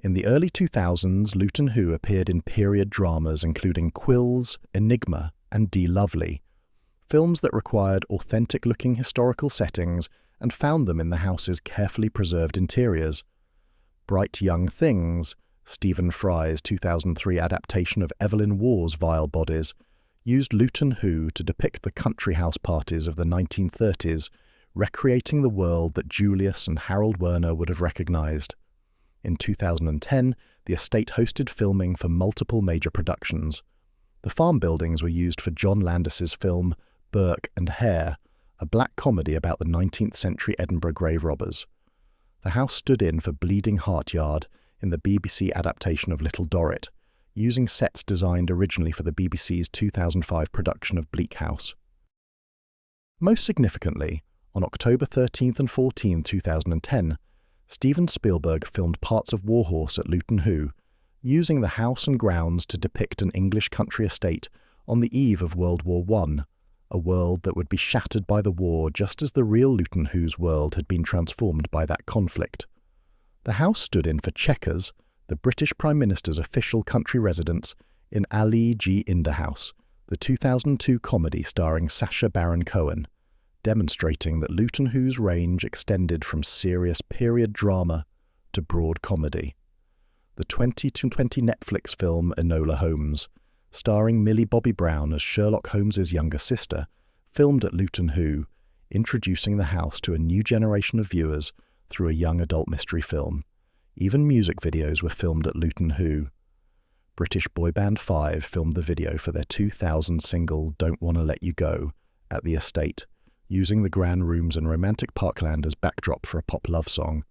A: In the early 2000s, Luton Hoo appeared in period dramas including Quills, Enigma, and D. Lovely, films that required authentic-looking historical settings and found them in the house's carefully preserved interiors. Bright Young Things, Stephen Fry's 2003 adaptation of Evelyn Waugh's Vile Bodies, used Luton Hoo to depict the country house parties of the 1930s, recreating the world that Julius and Harold Wernher would have recognised. In 2010, the estate hosted filming for multiple major productions. The farm buildings were used for John Landis's film Burke and Hare, a black comedy about the 19th century Edinburgh grave robbers. The house stood in for Bleeding Heart Yard in the BBC adaptation of Little Dorrit, using sets designed originally for the BBC's 2005 production of Bleak House. Most significantly, on October 13th and 14, 2010, Steven Spielberg filmed parts of Warhorse at Luton Hoo, using the house and grounds to depict an English country estate on the eve of World War I, a world that would be shattered by the war just as the real Luton Hoo's world had been transformed by that conflict. The house stood in for Chequers, the British Prime Minister's official country residence in Ali G. Inderhouse, the 2002 comedy starring Sacha Baron Cohen, demonstrating that Luton Hoo's range extended from serious period drama to broad comedy. The 2020 Netflix film Enola Holmes, starring Millie Bobby Brown as Sherlock Holmes's younger sister, filmed at Luton Hoo, introducing the house to a new generation of viewers through a young adult mystery film. Even music videos were filmed at Luton Hoo. British boy band Five filmed the video for their 2000 single Don't Wanna Let You Go at the estate, using the grand rooms and romantic parkland as backdrop for a pop love song.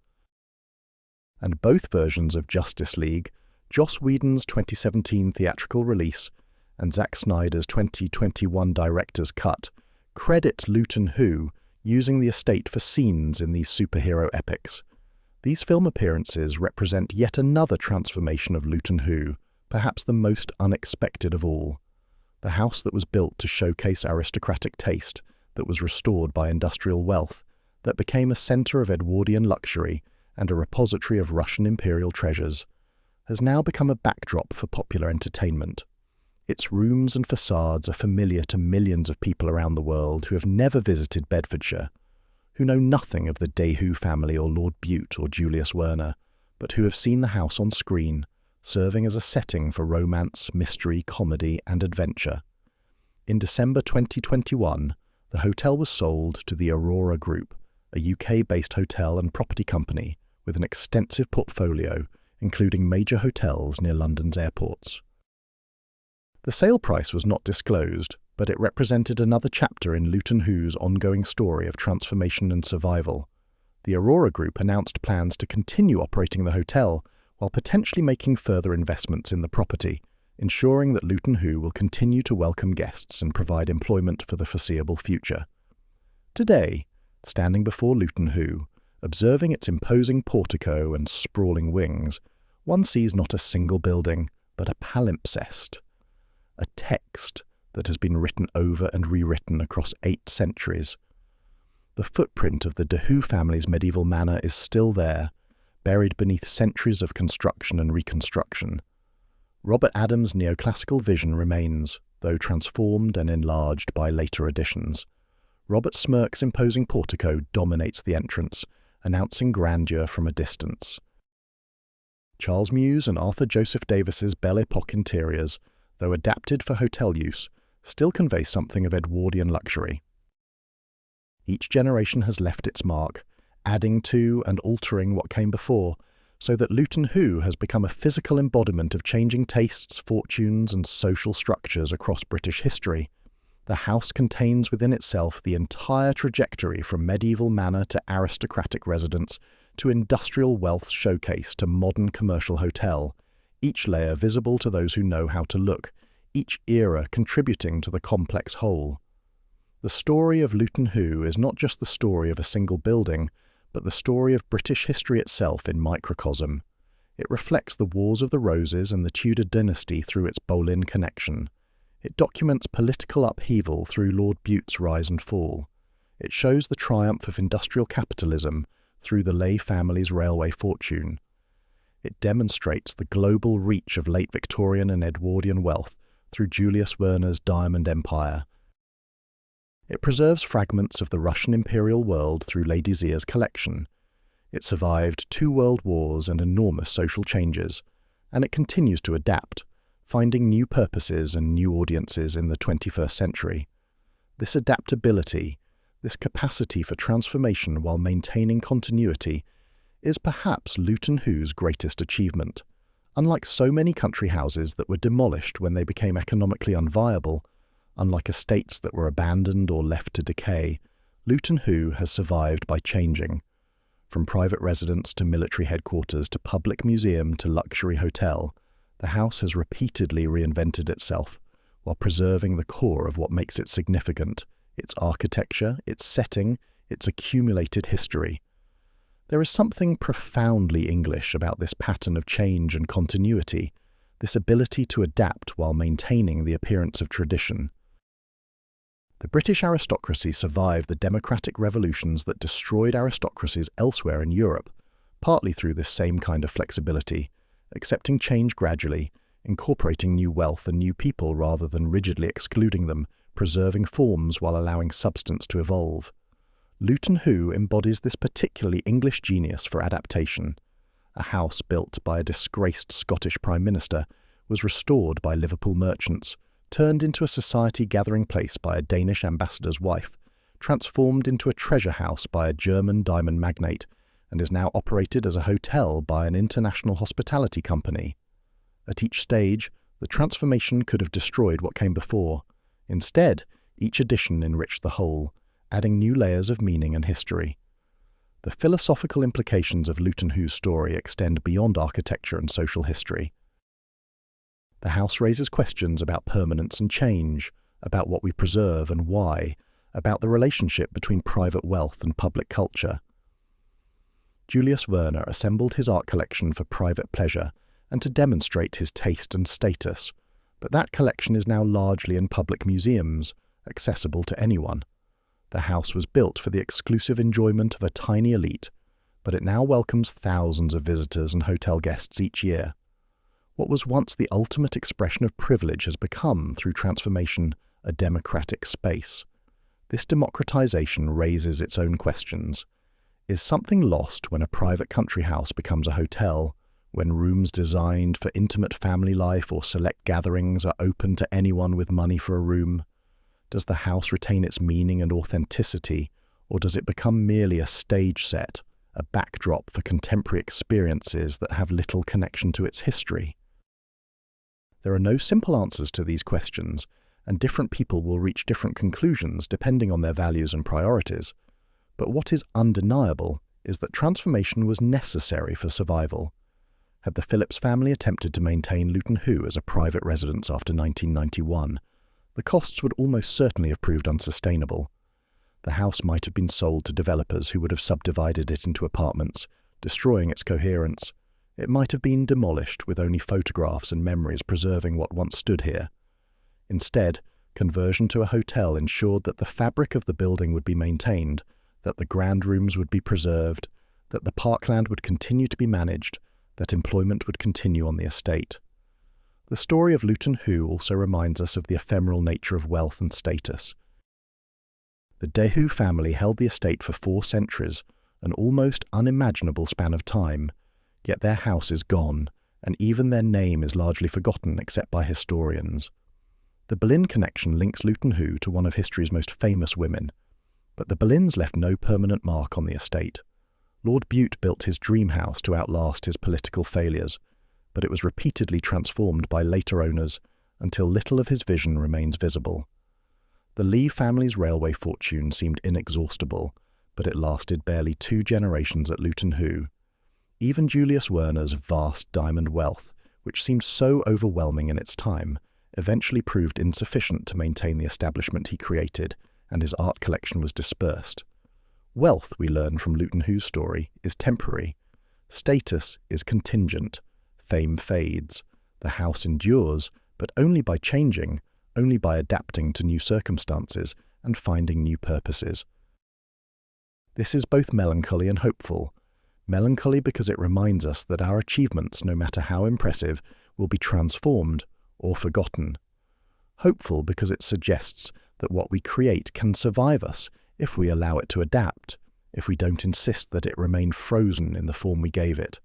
A: And both versions of Justice League, Joss Whedon's 2017 theatrical release and Zack Snyder's 2021 director's cut, credit Luton Hoo using the estate for scenes in these superhero epics. These film appearances represent yet another transformation of Luton Hoo, perhaps the most unexpected of all. The house that was built to showcase aristocratic taste, that was restored by industrial wealth, that became a centre of Edwardian luxury and a repository of Russian imperial treasures, has now become a backdrop for popular entertainment. Its rooms and facades are familiar to millions of people around the world who have never visited Bedfordshire, who know nothing of the Dehoo family or Lord Bute or Julius Wernher, but who have seen the house on screen, serving as a setting for romance, mystery, comedy and adventure. In December 2021, the hotel was sold to the Aurora Group, a UK-based hotel and property company with an extensive portfolio, including major hotels near London's airports. The sale price was not disclosed, but it represented another chapter in Luton Hoo's ongoing story of transformation and survival. The Aurora Group announced plans to continue operating the hotel while potentially making further investments in the property, ensuring that Luton Hoo will continue to welcome guests and provide employment for the foreseeable future. Today, standing before Luton Hoo, observing its imposing portico and sprawling wings, one sees not a single building, but a palimpsest, a text that has been written over and rewritten across 8 centuries. The footprint of the Dehoo family's medieval manor is still there, buried beneath centuries of construction and reconstruction. Robert Adams' neoclassical vision remains, though transformed and enlarged by later additions. Robert Smirke's imposing portico dominates the entrance, announcing grandeur from a distance. Charles Mews and Arthur Joseph Davis's Belle Epoque interiors, though adapted for hotel use, still convey something of Edwardian luxury. Each generation has left its mark, adding to and altering what came before, so that Luton Hoo has become a physical embodiment of changing tastes, fortunes, and social structures across British history. The house contains within itself the entire trajectory from medieval manor to aristocratic residence to industrial wealth showcase to modern commercial hotel, each layer visible to those who know how to look, each era contributing to the complex whole. The story of Luton Hoo is not just the story of a single building, but the story of British history itself in microcosm. It reflects the Wars of the Roses and the Tudor dynasty through its Boleyn connection. It documents political upheaval through Lord Bute's rise and fall. It shows the triumph of industrial capitalism through the Leigh family's railway fortune. It demonstrates the global reach of late Victorian and Edwardian wealth through Julius Wernher's Diamond Empire. It preserves fragments of the Russian imperial world through Lady Zea's collection. It survived 2 world wars and enormous social changes, and it continues to adapt, finding new purposes and new audiences in the 21st century. This adaptability, this capacity for transformation while maintaining continuity, is perhaps Luton Hoo's greatest achievement. Unlike so many country houses that were demolished when they became economically unviable, unlike estates that were abandoned or left to decay, Luton Hoo has survived by changing. From private residence to military headquarters to public museum to luxury hotel, the house has repeatedly reinvented itself, while preserving the core of what makes it significant, its architecture, its setting, its accumulated history. There is something profoundly English about this pattern of change and continuity, this ability to adapt while maintaining the appearance of tradition. The British aristocracy survived the democratic revolutions that destroyed aristocracies elsewhere in Europe, partly through this same kind of flexibility, accepting change gradually, incorporating new wealth and new people rather than rigidly excluding them, preserving forms while allowing substance to evolve. Luton Hoo embodies this particularly English genius for adaptation. A house built by a disgraced Scottish Prime Minister was restored by Liverpool merchants, turned into a society gathering place by a Danish ambassador's wife, transformed into a treasure house by a German diamond magnate, and is now operated as a hotel by an international hospitality company. At each stage, the transformation could have destroyed what came before. Instead, each addition enriched the whole, adding new layers of meaning and history. The philosophical implications of Luton Hoo's story extend beyond architecture and social history. The house raises questions about permanence and change, about what we preserve and why, about the relationship between private wealth and public culture. Julius Wernher assembled his art collection for private pleasure and to demonstrate his taste and status, but that collection is now largely in public museums, accessible to anyone. The house was built for the exclusive enjoyment of a tiny elite, but it now welcomes thousands of visitors and hotel guests each year. What was once the ultimate expression of privilege has become, through transformation, a democratic space. This democratization raises its own questions. Is something lost when a private country house becomes a hotel, when rooms designed for intimate family life or select gatherings are open to anyone with money for a room? Does the house retain its meaning and authenticity, or does it become merely a stage set, a backdrop for contemporary experiences that have little connection to its history? There are no simple answers to these questions, and different people will reach different conclusions depending on their values and priorities. But what is undeniable is that transformation was necessary for survival. Had the Phillips family attempted to maintain Luton Hoo as a private residence after 1991, the costs would almost certainly have proved unsustainable. The house might have been sold to developers who would have subdivided it into apartments, destroying its coherence. It might have been demolished with only photographs and memories preserving what once stood here. Instead, conversion to a hotel ensured that the fabric of the building would be maintained, that the grand rooms would be preserved, that the parkland would continue to be managed, that employment would continue on the estate. The story of Luton Hoo also reminds us of the ephemeral nature of wealth and status. The Hoo family held the estate for 4 centuries, an almost unimaginable span of time, yet their house is gone, and even their name is largely forgotten except by historians. The Boleyn connection links Luton Hoo to one of history's most famous women, but the Boleyns left no permanent mark on the estate. Lord Bute built his dream house to outlast his political failures, but it was repeatedly transformed by later owners until little of his vision remains visible. The Leigh family's railway fortune seemed inexhaustible, but it lasted barely 2 generations at Luton Hoo. Even Julius Wernher's vast diamond wealth, which seemed so overwhelming in its time, eventually proved insufficient to maintain the establishment he created, and his art collection was dispersed. Wealth, we learn from Luton Hoo's story, is temporary. Status is contingent. Fame fades. The house endures, but only by changing, only by adapting to new circumstances and finding new purposes. This is both melancholy and hopeful. Melancholy because it reminds us that our achievements, no matter how impressive, will be transformed or forgotten. Hopeful because it suggests that what we create can survive us if we allow it to adapt, if we don't insist that it remain frozen in the form we gave it.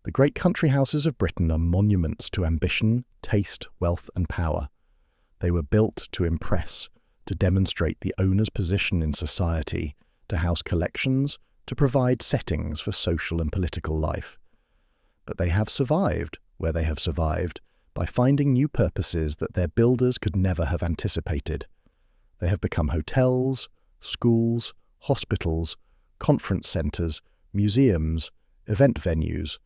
A: The great country houses of Britain are monuments to ambition, taste, wealth and power. They were built to impress, to demonstrate the owner's position in society, to house collections, to provide settings for social and political life. But they have survived, where they have survived, by finding new purposes that their builders could never have anticipated. They have become hotels, schools, hospitals, conference centres, museums, event venues.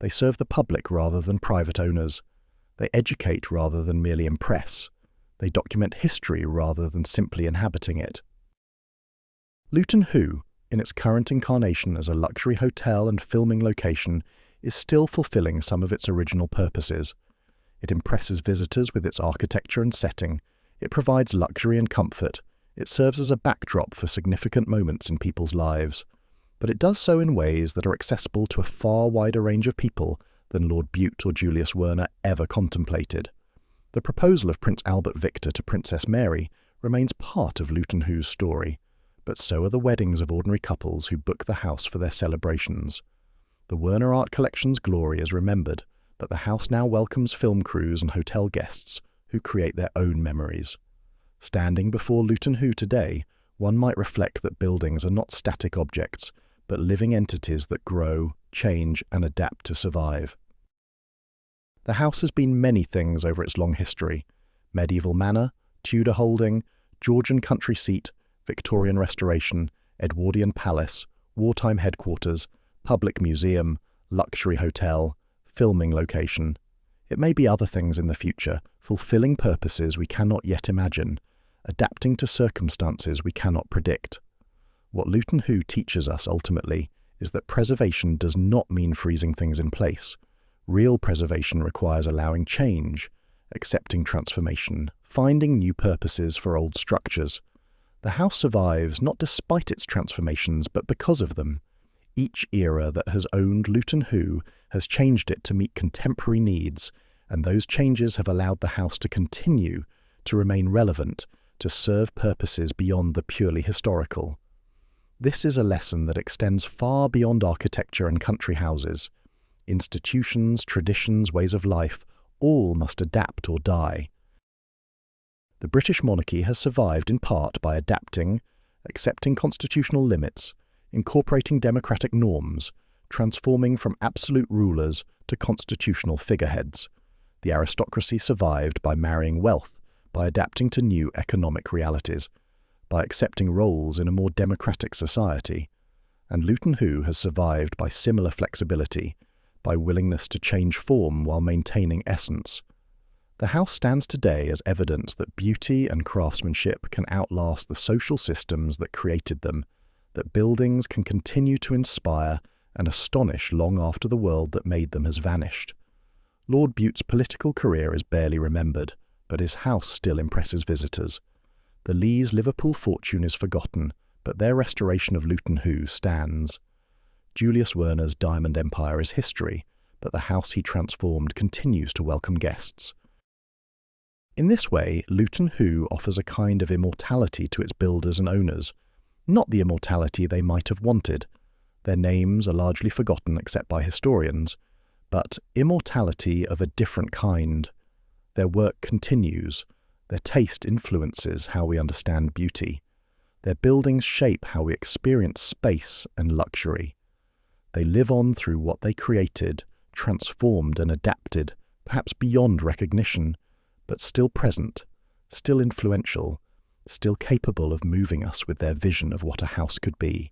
A: They serve the public rather than private owners. They educate rather than merely impress. They document history rather than simply inhabiting it. Luton Hoo, in its current incarnation as a luxury hotel and filming location, is still fulfilling some of its original purposes. It impresses visitors with its architecture and setting. It provides luxury and comfort. It serves as a backdrop for significant moments in people's lives. But it does so in ways that are accessible to a far wider range of people than Lord Bute or Julius Wernher ever contemplated. The proposal of Prince Albert Victor to Princess Mary remains part of Luton Hoo's story, but so are the weddings of ordinary couples who book the house for their celebrations. The Wernher art collection's glory is remembered, but the house now welcomes film crews and hotel guests who create their own memories. Standing before Luton Hoo today, one might reflect that buildings are not static objects, but living entities that grow, change and adapt to survive. The house has been many things over its long history: medieval manor, Tudor holding, Georgian country seat, Victorian restoration, Edwardian palace, wartime headquarters, public museum, luxury hotel, filming location. It may be other things in the future, fulfilling purposes we cannot yet imagine, adapting to circumstances we cannot predict. What Luton Hoo teaches us ultimately is that preservation does not mean freezing things in place. Real preservation requires allowing change, accepting transformation, finding new purposes for old structures. The house survives not despite its transformations, but because of them. Each era that has owned Luton Hoo has changed it to meet contemporary needs, and those changes have allowed the house to continue, to remain relevant, to serve purposes beyond the purely historical. This is a lesson that extends far beyond architecture and country houses. Institutions, traditions, ways of life, all must adapt or die. The British monarchy has survived in part by adapting, accepting constitutional limits, incorporating democratic norms, transforming from absolute rulers to constitutional figureheads. The aristocracy survived by marrying wealth, by adapting to new economic realities, by accepting roles in a more democratic society. And Luton Hoo has survived by similar flexibility, by willingness to change form while maintaining essence. The house stands today as evidence that beauty and craftsmanship can outlast the social systems that created them, that buildings can continue to inspire and astonish long after the world that made them has vanished. Lord Bute's political career is barely remembered, but his house still impresses visitors. The Leigh's Liverpool fortune is forgotten, but their restoration of Luton Hoo stands. Julius Wernher's diamond empire is history, but the house he transformed continues to welcome guests. In this way, Luton Hoo offers a kind of immortality to its builders and owners, not the immortality they might have wanted. Their names are largely forgotten except by historians, but immortality of a different kind. Their work continues, their taste influences how we understand beauty. Their buildings shape how we experience space and luxury. They live on through what they created, transformed and adapted, perhaps beyond recognition, but still present, still influential, still capable of moving us with their vision of what a house could be.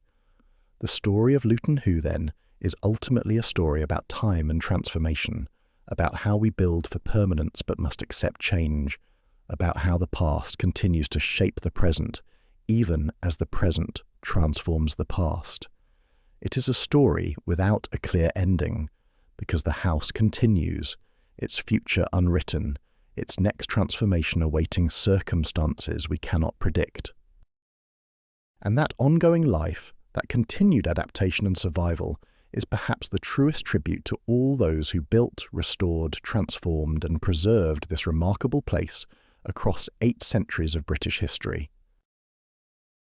A: The story of Luton Hoo, then, is ultimately a story about time and transformation, about how we build for permanence but must accept change, about how the past continues to shape the present, even as the present transforms the past. It is a story without a clear ending, because the house continues, its future unwritten, its next transformation awaiting circumstances we cannot predict. And that ongoing life, that continued adaptation and survival, is perhaps the truest tribute to all those who built, restored, transformed and preserved this remarkable place across 8 centuries of British history.